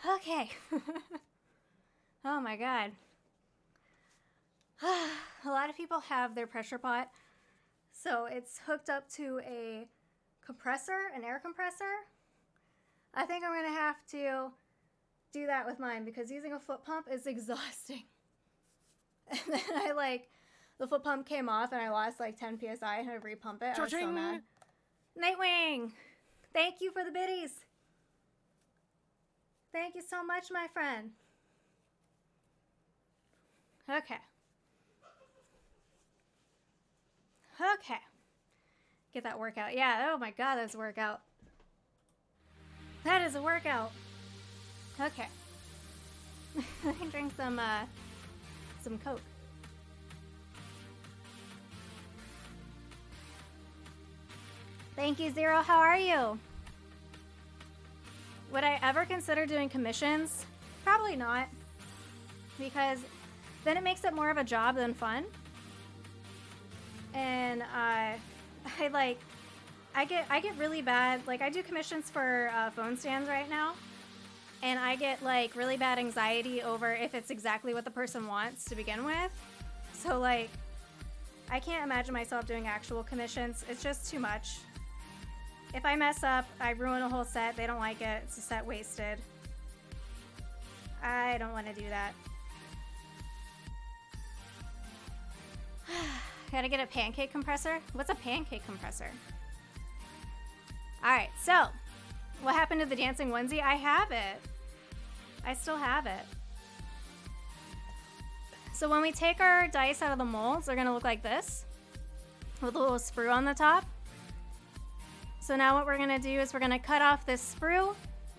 Okay. Oh my god. A lot of people have their pressure pot, so it's hooked up to a compressor, an air compressor. I think I'm going to have to do that with mine because using a foot pump is exhausting. And then the foot pump came off and I lost like 10 psi and had to repump it. I was so mad. Nightwing! Thank you for the biddies. Thank you so much, my friend. Okay. Okay. Get that workout. Yeah, oh my god, that's a workout. That is a workout. Okay. I can drink some Coke. Thank you, Zero. How are you? Would I ever consider doing commissions? Probably not. Because then it makes it more of a job than fun. And I get really bad. Like I do commissions for phone stands right now. and I get like really bad anxiety over if it's exactly what the person wants to begin with. So like, I can't imagine myself doing actual commissions. It's just too much. If I mess up, I ruin a whole set. They don't like it. It's a set wasted. I don't want to do that. Gotta get a pancake compressor. What's a pancake compressor? All right, so what happened to the dancing onesie? I have it. I still have it. So when we take our dice out of the molds, they're gonna look like this with a little sprue on the top. So now what we're gonna do is we're gonna cut off this sprue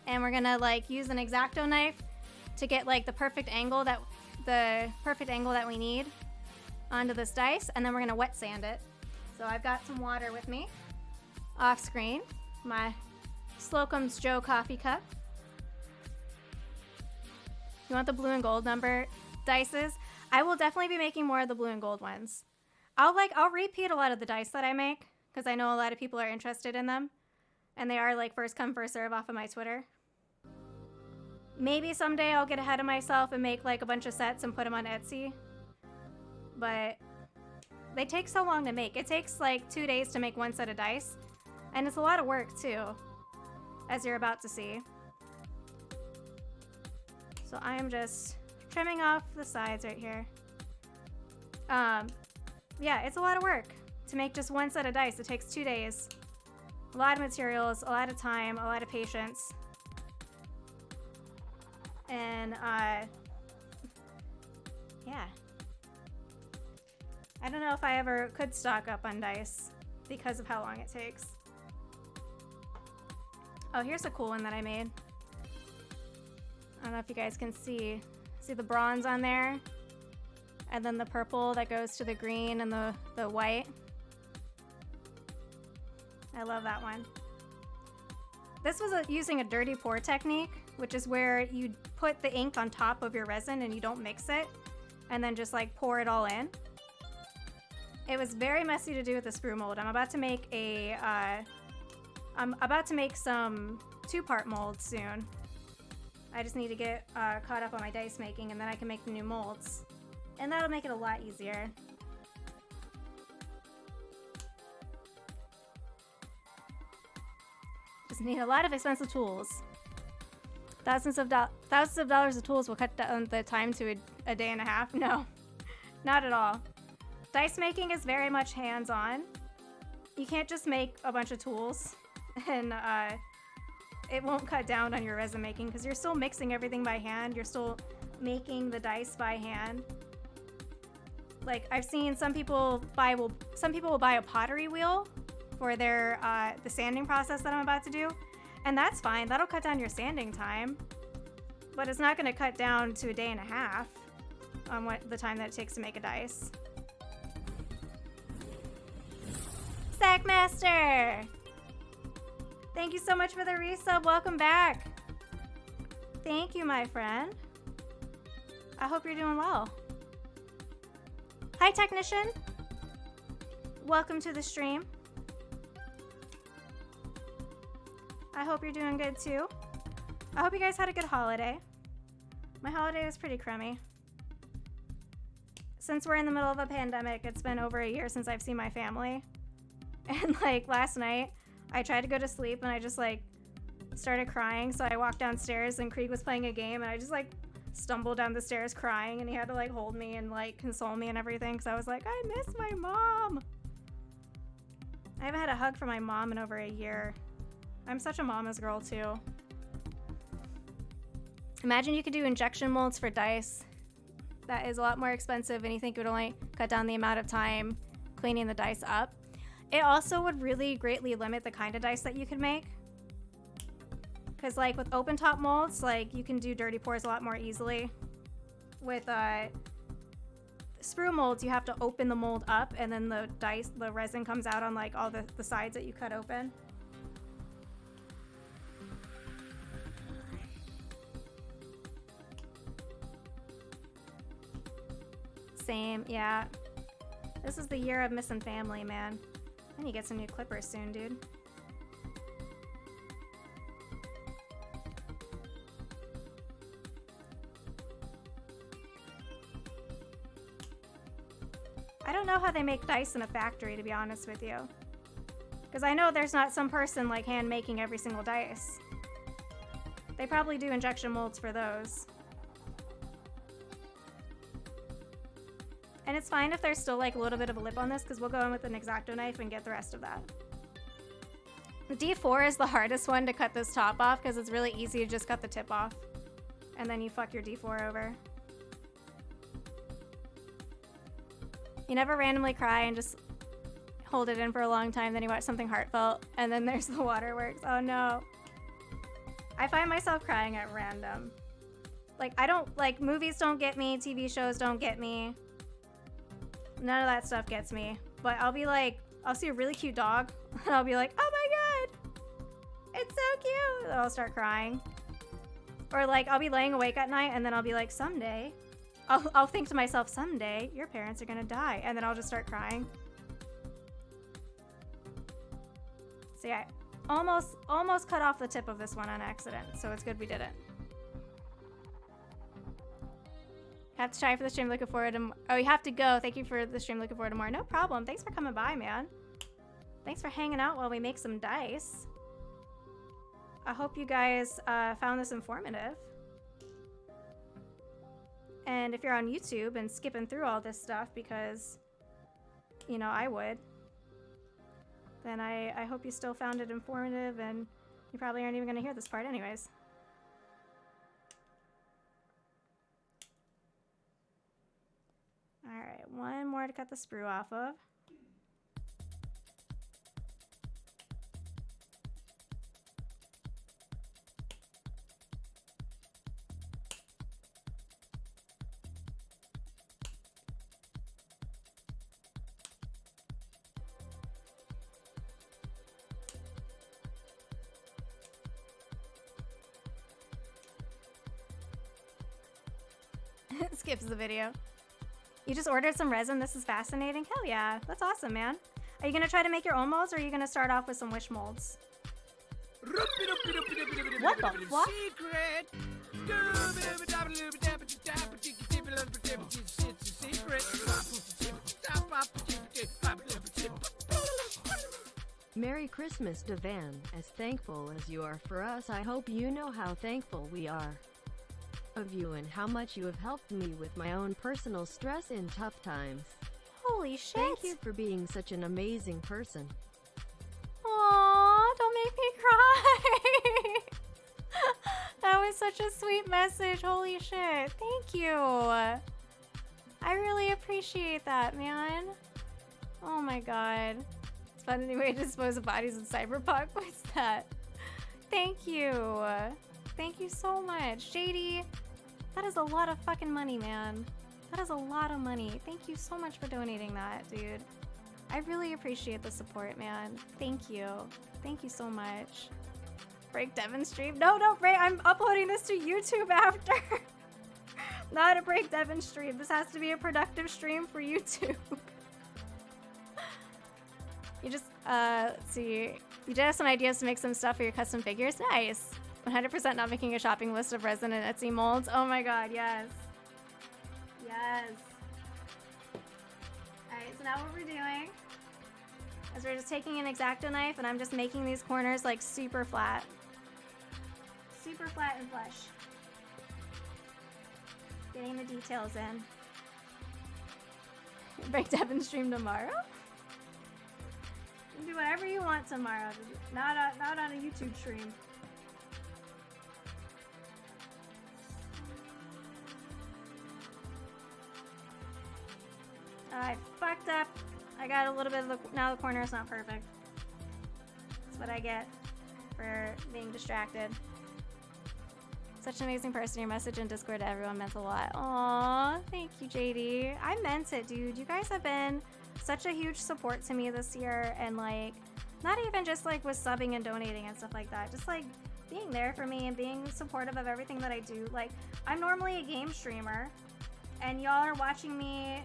and we're gonna like use an X-Acto knife to get like the perfect angle that we need onto this dice, and then we're gonna wet sand it. So I've got some water with me off screen, my Slocum's Joe coffee cup. You want the blue and gold number dices? I will definitely be making more of the blue and gold ones. I'll repeat a lot of the dice that I make because I know a lot of people are interested in them, and they are like first come first serve off of my Twitter. Maybe someday I'll get ahead of myself and make like a bunch of sets and put them on Etsy, but they take so long to make. It takes like 2 days to make one set of dice, and it's a lot of work too, as you're about to see. So I am just trimming off the sides right here. Yeah, it's a lot of work to make just one set of dice. It takes 2 days. A lot of materials, a lot of time, a lot of patience. And, yeah. I don't know if I ever could stock up on dice because of how long it takes. Oh, here's a cool one that I made. I don't know if you guys can see. See the bronze on there? And then the purple that goes to the green and the white. I love that one. This was using a dirty pour technique, which is where you put the ink on top of your resin and you don't mix it, and then just like pour it all in. It was very messy to do with the sprue mold. I'm about to make some 2-part molds soon. I just need to get caught up on my dice making, and then I can make the new molds. And that'll make it a lot easier. Just need a lot of expensive tools. Thousands of dollars of tools will cut down the time to a day and a half. No, not at all. Dice making is very much hands-on. You can't just make a bunch of tools and it won't cut down on your resin making because you're still mixing everything by hand. You're still making the dice by hand. Like I've seen some people will buy a pottery wheel for their the sanding process that I'm about to do, and that's fine. That'll cut down your sanding time, but it's not going to cut down to a day and a half on the time that it takes to make a dice. Sackmaster! Thank you so much for the resub. Welcome back. Thank you, my friend. I hope you're doing well. Hi, technician. Welcome to the stream. I hope you're doing good too. I hope you guys had a good holiday. My holiday was pretty crummy. Since we're in the middle of a pandemic, it's been over a year since I've seen my family. And like last night, I tried to go to sleep and I just like started crying. So I walked downstairs and Krieg was playing a game and I just like stumbled down the stairs crying, and he had to like hold me and like console me and everything because I was like, I miss my mom. I haven't had a hug from my mom in over a year. I'm such a mama's girl too. Imagine you could do injection molds for dice. That is a lot more expensive, and you think it would only cut down the amount of time cleaning the dice up. It also would really greatly limit the kind of dice that you could make. Because like with open top molds, like you can do dirty pours a lot more easily. With sprue molds, you have to open the mold up, and then the resin comes out on like all the sides that you cut open. Same, yeah. This is the year of missing family, man. I need to get some new clippers soon, dude. I don't know how they make dice in a factory, to be honest with you. Because I know there's not some person like hand making every single dice. They probably do injection molds for those. And it's fine if there's still like a little bit of a lip on this, because we'll go in with an X-Acto knife and get the rest of that. The D4 is the hardest one to cut this top off because it's really easy to just cut the tip off. And then you fuck your D4 over. You never randomly cry and just hold it in for a long time, then you watch something heartfelt, and then there's the waterworks. Oh no. I find myself crying at random. Like, I don't, like, movies don't get me, TV shows don't get me. None of that stuff gets me. But I'll be like, I'll see a really cute dog, and I'll be like, oh my god, it's so cute. And I'll start crying. Or like, I'll be laying awake at night, and then I'll be like, someday, I'll think to myself, someday, your parents are gonna die. And then I'll just start crying. See, I almost cut off the tip of this one on accident, so it's good we didn't. Have to try for the stream, looking forward to oh, you have to go. Thank you for the stream, looking forward to more. No problem. Thanks for coming by, man. Thanks for hanging out while we make some dice. I hope you guys found this informative. And if you're on YouTube and skipping through all this stuff because, you know, I would, then I hope you still found it informative, and you probably aren't even going to hear this part anyways. Alright, one more to cut the sprue off of. Skips the video. You just ordered some resin? This is fascinating. Hell yeah. That's awesome, man. Are you going to try to make your own molds, or are you going to start off with some wish molds? What the fuck? Merry Christmas, Devan. As thankful as you are for us, I hope you know how thankful we are of you and how much you have helped me with my own personal stress in tough times. Holy shit. Thank you for being such an amazing person. Aww, don't make me cry. That was such a sweet message. Holy shit. Thank you. I really appreciate that, man. Oh my god. It's fun anyway to dispose of bodies in Cyberpunk. What's that? Thank you. Thank you so much. JD, that is a lot of fucking money, man. That is a lot of money. Thank you so much for donating that, dude. I really appreciate the support, man. Thank you. Thank you so much. Break Devin stream? No, don't break. I'm uploading this to YouTube after. Not a Break Devin stream. This has to be a productive stream for YouTube. You just, let's see. You did have some ideas to make some stuff for your custom figures? Nice. 100% not making a shopping list of resin and Etsy molds. Oh my god, yes. Yes. Alright, so now what we're doing is we're just taking an X-Acto knife, and I'm just making these corners like super flat. Super flat and flush. Getting the details in. Break Devin stream tomorrow? You can do whatever you want tomorrow. Not on a YouTube stream. I fucked up. I got a little bit of the, now the corner is not perfect. That's what I get for being distracted. Such an amazing person. Your message in Discord to everyone meant a lot. Aww, thank you, JD. I meant it, dude. You guys have been such a huge support to me this year, and like, not even just like with subbing and donating and stuff like that. Just like being there for me and being supportive of everything that I do. Like, I'm normally a game streamer, and y'all are watching me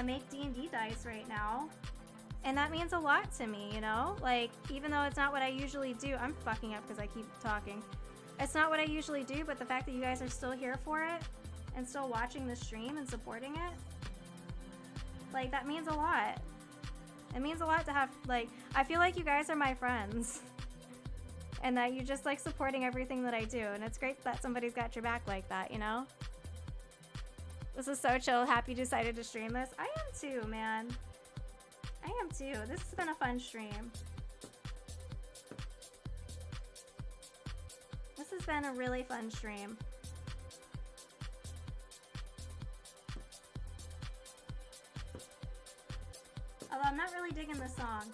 make DnD Dice right now, and that means a lot to me, you know? Like, even though it's not what I usually do, I'm fucking up because I keep talking. It's not what I usually do, but the fact that you guys are still here for it and still watching the stream and supporting it, Like, that means a lot. It means a lot to have, like, I feel like you guys are my friends. And that you just like supporting everything that I do. And it's great that somebody's got your back like that, you know? This is so chill. Happy you decided to stream this. I am too, man. I am too. This has been a fun stream. This has been a really fun stream. Although I'm not really digging this song.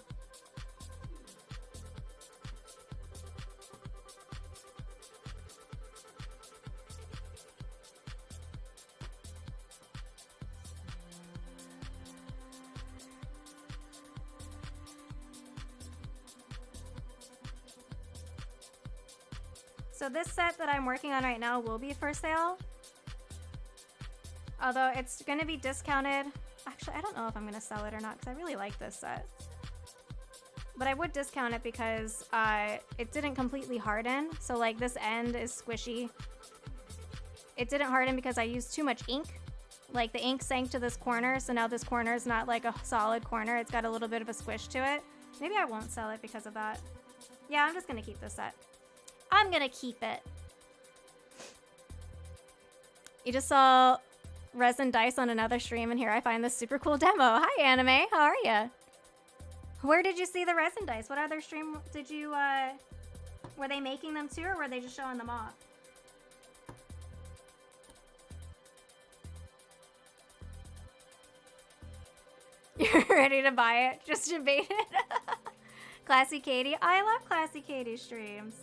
So this set that I'm working on right now will be for sale. Although it's going to be discounted. Actually, I don't know if I'm going to sell it or not because I really like this set. But I would discount it because it didn't completely harden. So like this end is squishy. It didn't harden because I used too much ink. Like the ink sank to this corner. So now this corner is not like a solid corner. It's got a little bit of a squish to it. Maybe I won't sell it because of that. Yeah, I'm just going to keep this set. I'm gonna keep it. You just saw resin dice on another stream, and here I find this super cool demo. Hi, Anime. How are you? Where did you see the resin dice? What other stream did you, were they making them too, or were they just showing them off? You're ready to buy it? Just debate it. Classy Katie. I love Classy Katie streams.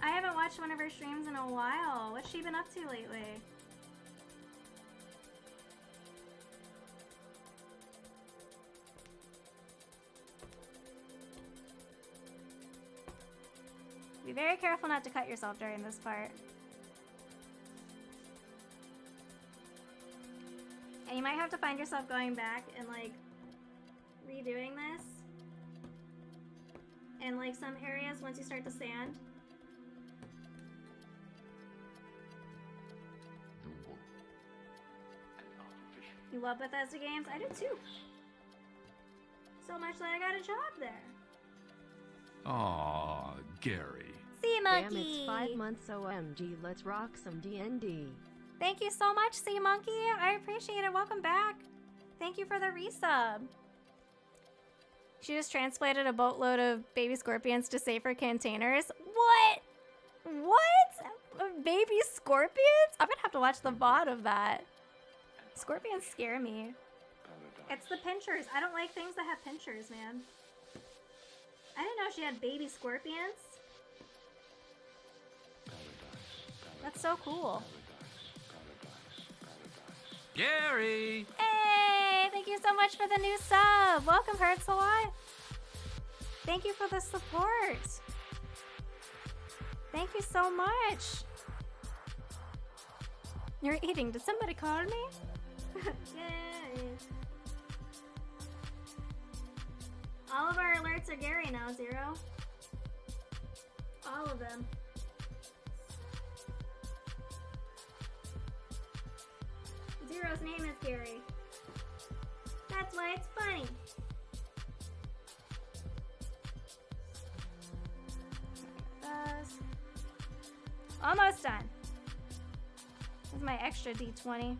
I haven't watched one of her streams in a while. What's she been up to lately? Be very careful not to cut yourself during this part. And you might have to find yourself going back and like redoing this. And like some areas once you start to sand. You love Bethesda games? I do too. So much that I got a job there. Aw, Gary. Sea Monkey! Damn, it's 5 months OMG, let's rock some DnD. Thank you so much, Sea Monkey. I appreciate it. Welcome back. Thank you for the resub. She just transplanted a boatload of baby scorpions to safer containers. What? What? Baby scorpions? I'm gonna have to watch the VOD of that. Scorpions scare me. It's the pinchers. I don't like things that have pinchers, man. I didn't know she had baby scorpions. That's so cool. Gary! Hey! Thank you so much for the new sub. Welcome, Hurts a Lot. Thank you for the support. Thank you so much. You're eating. Did somebody call me? Yay. All of our alerts are Gary now, Zero. All of them. Zero's name is Gary. That's why it's funny. Almost done. This is my extra D20.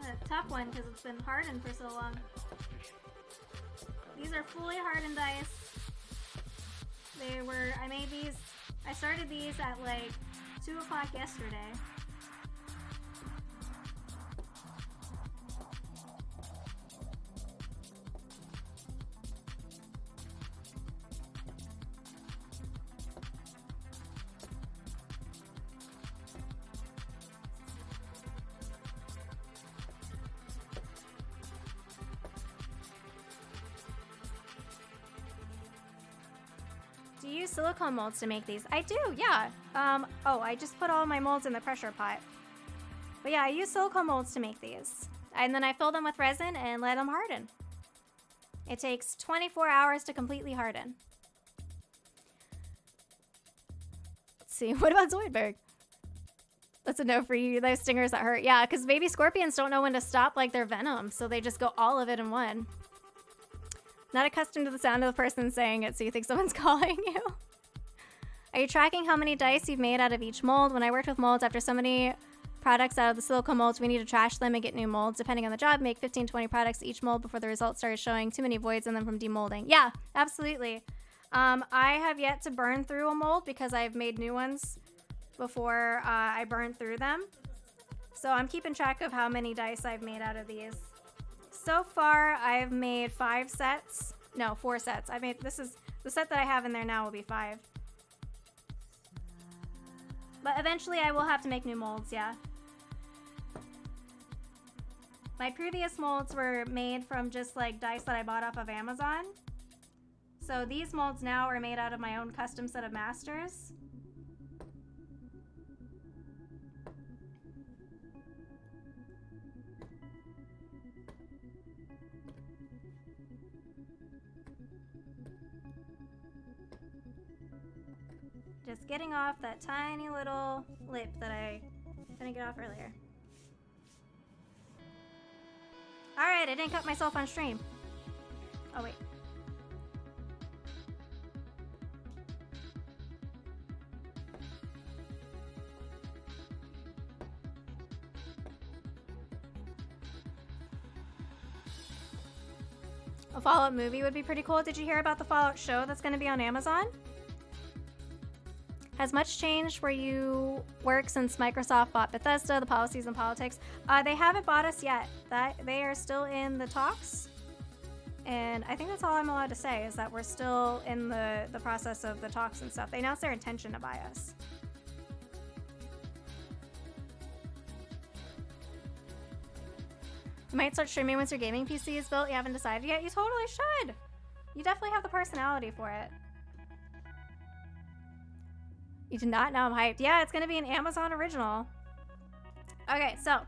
A tough one because it's been hardened for so long. These are fully hardened dice. I started these at like 2 o'clock yesterday. Do you use silicone molds to make these? I do, yeah. Oh, I just put all my molds in the pressure pot. But yeah, I use silicone molds to make these. And then I fill them with resin and let them harden. It takes 24 hours to completely harden. Let's see. What about Zoidberg? That's a no for you. Those stingers that hurt. Yeah, because baby scorpions don't know when to stop like their venom, so they just go all of it in one. Not accustomed to the sound of the person saying it, so you think someone's calling you. Are you tracking how many dice you've made out of each mold? When I worked with molds, after so many products out of the silicone molds, we need to trash them and get new molds. Depending on the job, make 15, 20 products each mold before the results started showing too many voids in them from demolding. Yeah, absolutely. I have yet to burn through a mold because I've made new ones before I burned through them. So I'm keeping track of how many dice I've made out of these. So far, I've made 5 sets. No, 4 sets. This is the set that I have in there now will be 5. But eventually I will have to make new molds, yeah. My previous molds were made from just like dice that I bought off of Amazon. So these molds now are made out of my own custom set of masters. Just getting off that tiny little lip that I couldn't get off earlier. Alright, I didn't cut myself on stream. Oh, wait. A Fallout movie would be pretty cool. Did you hear about the Fallout show that's going to be on Amazon? Has much changed where you work since Microsoft bought Bethesda, the policies and politics? They haven't bought us yet. They are still in the talks. And I think that's all I'm allowed to say, is that we're still in the process of the talks and stuff. They announced their intention to buy us. You might start streaming once your gaming PC is built. You haven't decided yet? You totally should. You definitely have the personality for it. You did not? Now I'm hyped. Yeah, it's going to be an Amazon original. Okay, so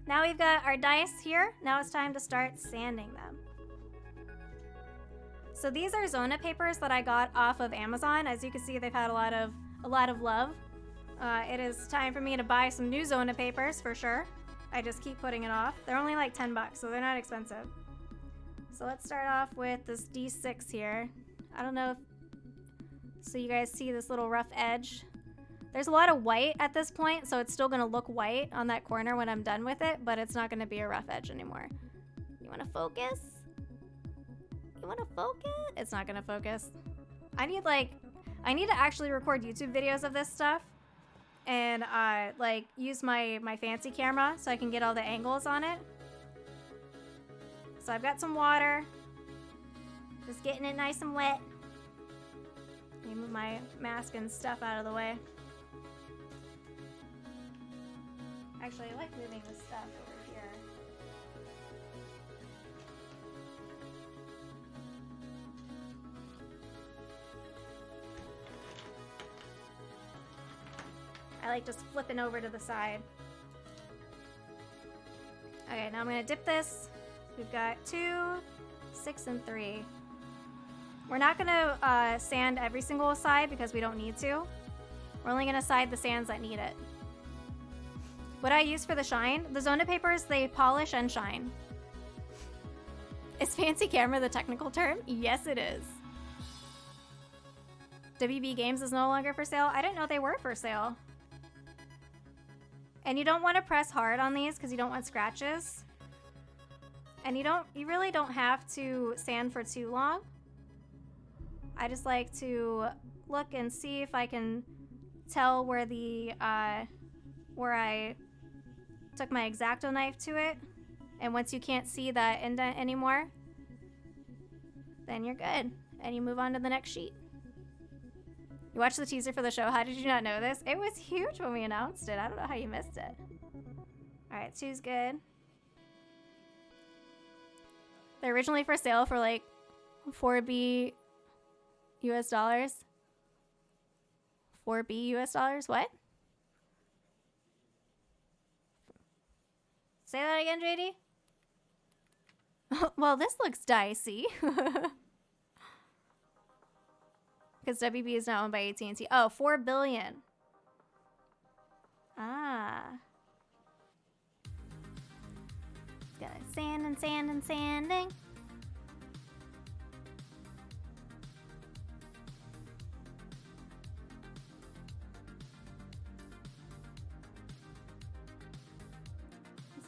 now we've got our dice here. Now it's time to start sanding them. So these are Zona papers that I got off of Amazon. As you can see, they've had a lot of love. It is time for me to buy some new Zona papers for sure. I just keep putting it off. They're only like 10 bucks, so they're not expensive. So let's start off with this D6 here. I don't know if so you guys see this little rough edge. There's a lot of white at this point, so it's still gonna look white on that corner when I'm done with it, but it's not gonna be a rough edge anymore. You wanna focus? You wanna focus? It's not gonna focus. I need to actually record YouTube videos of this stuff and like use my fancy camera so I can get all the angles on it. So I've got some water. Just getting it nice and wet. Let me move my mask and stuff out of the way. Actually, I like moving this stuff over here. I like just flipping over to the side. Okay, now I'm gonna dip this. We've got 2, 6, and 3. We're not gonna sand every single side because we don't need to. We're only gonna side the sands that need it. What I use for the shine, the Zona papers, they polish and shine. Is fancy camera the technical term? Yes, it is. WB Games is no longer for sale. I didn't know they were for sale. And you don't want to press hard on these because you don't want scratches. And you really don't have to sand for too long. I just like to look and see if I can tell where where I took my X-Acto knife to it. And once you can't see that indent anymore, then you're good. And you move on to the next sheet. You watched the teaser for the show. How did you not know this? It was huge when we announced it. I don't know how you missed it. All right, 2's good. They're originally for sale for like $4B US dollars. $4B US dollars? What? Say that again, JD? Well, this looks dicey. Because WB is now owned by AT&T. Oh, $4 billion. Ah. Got sand and sand and sanding.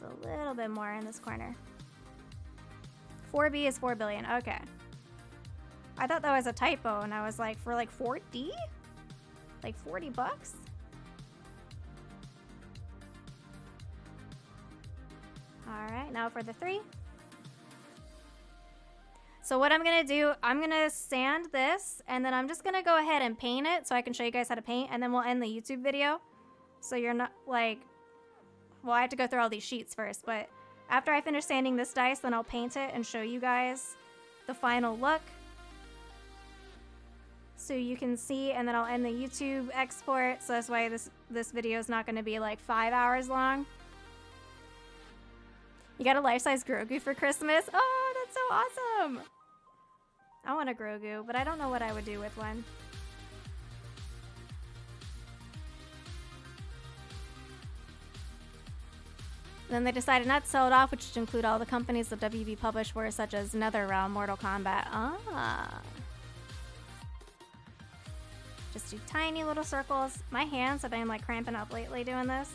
There's a little bit more in this corner. 4B is 4 billion. Okay. I thought that was a typo, and I was like, for like 4D? Like 40 bucks? All right, now for the 3. So what I'm gonna do, I'm gonna sand this, and then I'm just gonna go ahead and paint it so I can show you guys how to paint, and then we'll end the YouTube video. So you're not like, well, I have to go through all these sheets first, but after I finish sanding this dice, then I'll paint it and show you guys the final look. So you can see, and then I'll end the YouTube export. So that's why this video is not gonna be like 5 hours long. You got a life-size Grogu for Christmas? Oh, that's so awesome! I want a Grogu, but I don't know what I would do with one. Then they decided not to sell it off, which would include all the companies that WB published for, such as NetherRealm, Mortal Kombat. Ah. Just do tiny little circles. My hands have been like cramping up lately doing this.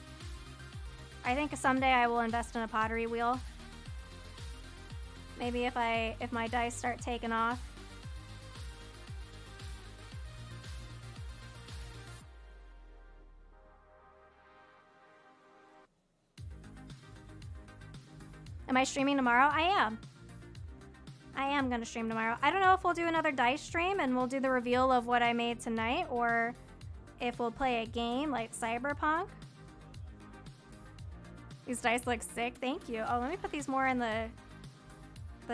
I think someday I will invest in a pottery wheel. Maybe if my dice start taking off. Am I streaming tomorrow? I am. I am gonna stream tomorrow. I don't know if we'll do another dice stream and we'll do the reveal of what I made tonight, or if we'll play a game like Cyberpunk. These dice look sick. Thank you. Oh, let me put these more in the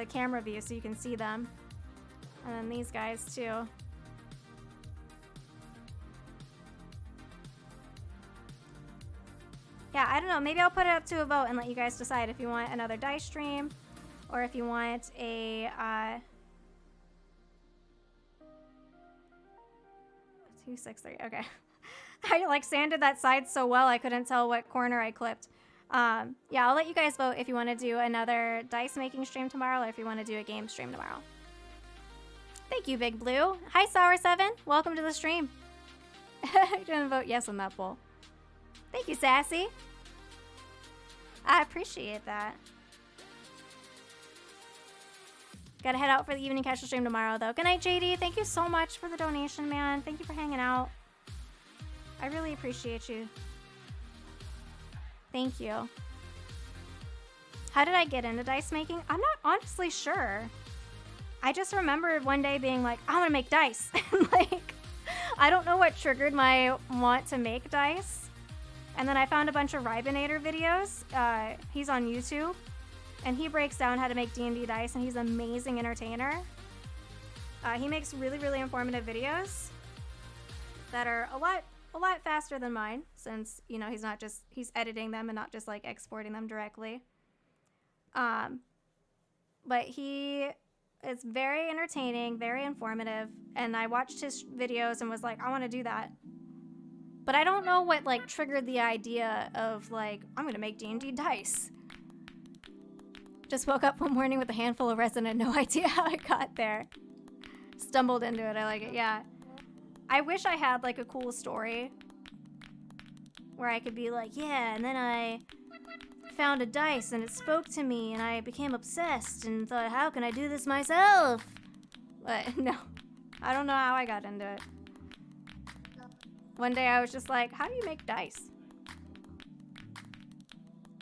camera view so you can see them. And then these guys too. Yeah, I don't know. Maybe I'll put it up to a vote and let you guys decide if you want another dice stream or if you want a 263. Okay. I like sanded that side so well I couldn't tell what corner I clipped. Yeah, I'll let you guys vote if you want to do another dice making stream tomorrow or if you want to do a game stream tomorrow. Thank you, Big Blue. Hi, Sour7. Welcome to the stream. I didn't vote yes on that poll. Thank you, Sassy. I appreciate that. Gotta head out for the evening casual stream tomorrow, though. Good night, JD. Thank you so much for the donation, man. Thank you for hanging out. I really appreciate you. Thank you. How did I get into dice making? I'm not honestly sure. I just remembered one day being like, I want to make dice. Like, I don't know what triggered my want to make dice. And then I found a bunch of Ribinator videos. He's on YouTube. And he breaks down how to make DnD Dice, and he's an amazing entertainer. He makes really, really informative videos that are a lot faster than mine, since, you know, he's editing them and not just like exporting them directly. But he is very entertaining, very informative, and I watched his videos and was like, I want to do that. But I don't know what like triggered the idea of like, I'm gonna make D&D Dice. Just woke up one morning with a handful of resin and no idea how I got there. Stumbled into it. I like it. Yeah. I wish I had like a cool story where I could be like, yeah, and then I found a dice and it spoke to me and I became obsessed and thought, how can I do this myself? But no, I don't know how I got into it. One day I was just like, how do you make dice?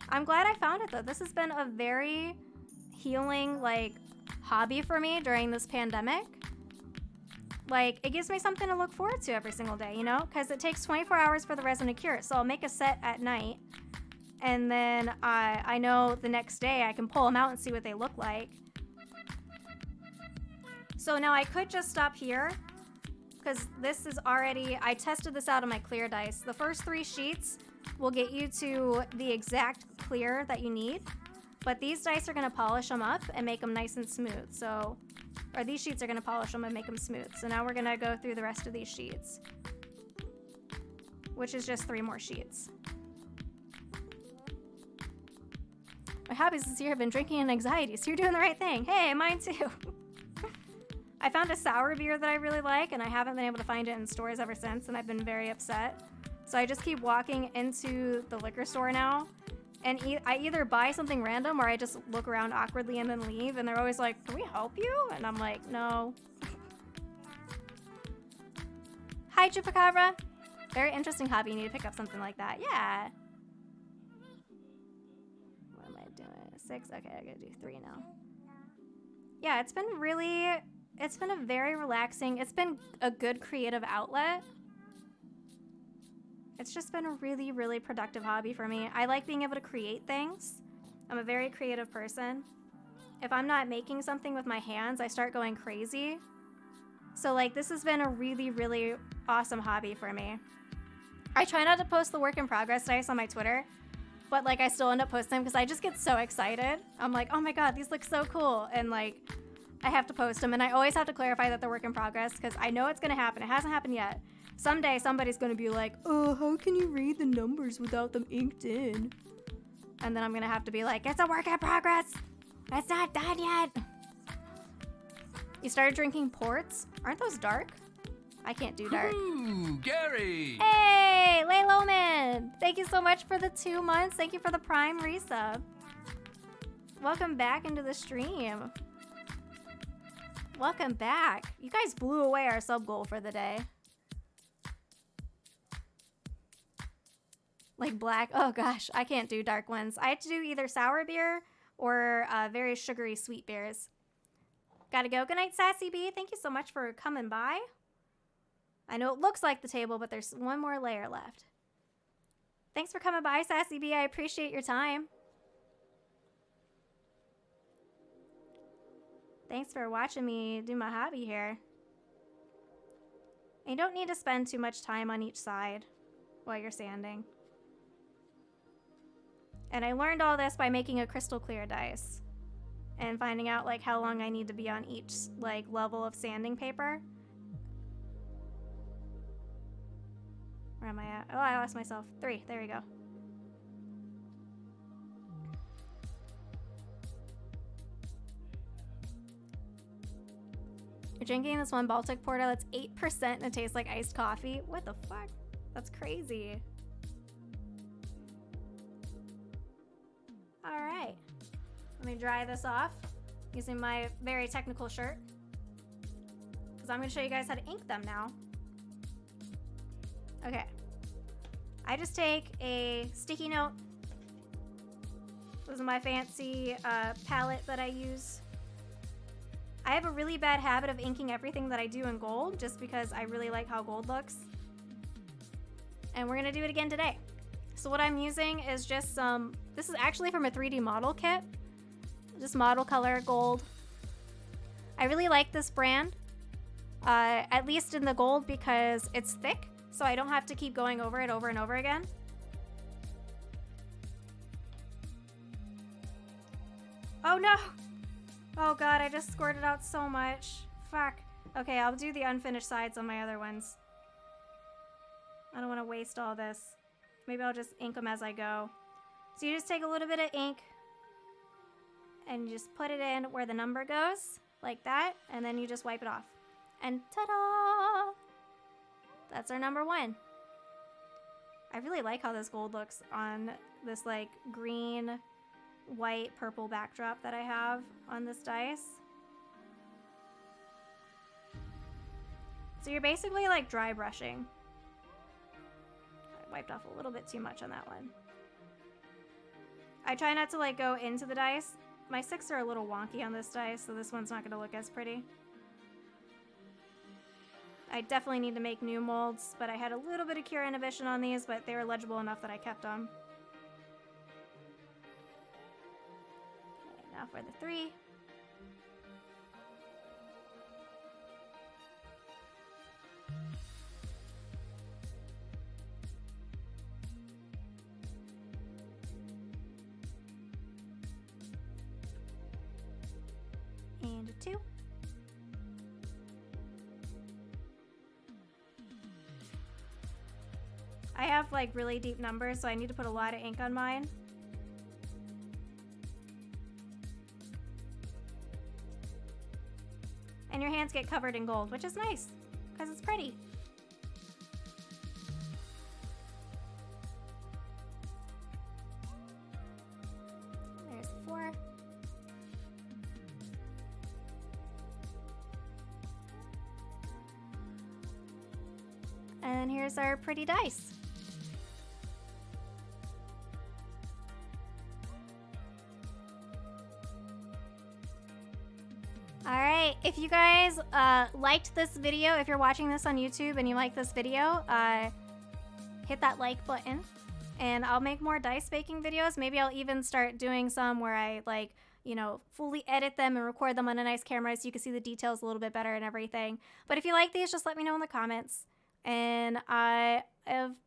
I'm glad I found it though. This has been a very healing like hobby for me during this pandemic. Like, it gives me something to look forward to every single day, you know? Because it takes 24 hours for the resin to cure. So I'll make a set at night. And then I know the next day I can pull them out and see what they look like. So now I could just stop here. Because this is already... I tested this out on my clear dice. The first 3 sheets will get you to the exact clear that you need. But these dice are gonna polish them up and make them nice and smooth. So, or these sheets are gonna polish them and make them smooth. So now we're gonna go through the rest of these sheets, which is just 3 more sheets. My hobbies this year have been drinking and anxiety, so you're doing the right thing. Hey, mine too. I found a sour beer that I really like, and I haven't been able to find it in stores ever since, and I've been very upset. So I just keep walking into the liquor store now, and I either buy something random or I just look around awkwardly and then leave, and they're always like, can we help you? And I'm like, no. Hi, Chupacabra. Very interesting hobby. You need to pick up something like that. Yeah. What am I doing? 6? Okay, I gotta do 3 now. Yeah, it's been a very relaxing, it's been a good creative outlet. It's just been a really, really productive hobby for me. I like being able to create things. I'm a very creative person. If I'm not making something with my hands, I start going crazy. So like, this has been a really, really awesome hobby for me. I try not to post the work in progress dice on my Twitter, but like I still end up posting them because I just get so excited. I'm like, oh my God, these look so cool. And like, I have to post them, and I always have to clarify that they're work in progress because I know it's gonna happen. It hasn't happened yet. Someday somebody's gonna be like, oh, how can you read the numbers without them inked in? And then I'm gonna have to be like, it's a work in progress. It's not done yet. You started drinking ports? Aren't those dark? I can't do dark. Ooh, Gary! Hey, Lay Lowman! Thank you so much for the 2 months. Thank you for the Prime resub. Welcome back into the stream. Welcome back. You guys blew away our sub goal for the day. Like black. Oh gosh, I can't do dark ones. I have to do either sour beer or very sugary sweet beers. Gotta go. Good night, Sassy B. Thank you so much for coming by. I know it looks like the table, but there's one more layer left. Thanks for coming by, Sassy B. I appreciate your time. Thanks for watching me do my hobby here. And you don't need to spend too much time on each side while you're sanding. And I learned all this by making a crystal clear dice and finding out like how long I need to be on each like level of sanding paper. Where am I at? Oh, I lost myself. 3. There we go. You're drinking this one Baltic Porter that's 8% and it tastes like iced coffee. What the fuck? That's crazy. All right. Let me dry this off using my very technical shirt, because I'm going to show you guys how to ink them now. Okay. I just take a sticky note. This is my fancy palette that I use. I have a really bad habit of inking everything that I do in gold just because I really like how gold looks. And we're gonna do it again today. So what I'm using is just this is actually from a 3D model kit. Just model color gold. I really like this brand, at least in the gold, because it's thick, so I don't have to keep going over it over and over again. Oh no! Oh god, I just squirted out so much. Fuck. Okay, I'll do the unfinished sides on my other ones. I don't want to waste all this. Maybe I'll just ink them as I go. So you just take a little bit of ink and you just put it in where the number goes, like that, and then you just wipe it off. And ta-da! That's our number 1. I really like how this gold looks on this like green, white, purple backdrop that I have on this dice. So you're basically like dry brushing. I wiped off a little bit too much on that one. I try not to like go into the dice. My 6s are a little wonky on this dice, so this one's not gonna look as pretty. I definitely need to make new molds, but I had a little bit of cure inhibition on these, but they were legible enough that I kept them. Now for the 3. into 2. I have like really deep numbers, so I need to put a lot of ink on mine. And your hands get covered in gold, which is nice, because it's pretty. There's 4. And here's our pretty dice. Alright, if you guys liked this video, if you're watching this on YouTube and you like this video, hit that like button. And I'll make more dice making videos. Maybe I'll even start doing some where I like, you know, fully edit them and record them on a nice camera so you can see the details a little bit better and everything. But if you like these, just let me know in the comments. And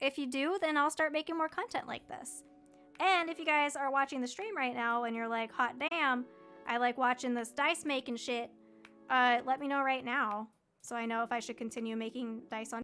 if you do, then I'll start making more content like this. And if you guys are watching the stream right now and you're like, hot damn, I like watching this dice making shit, let me know right now so I know if I should continue making dice on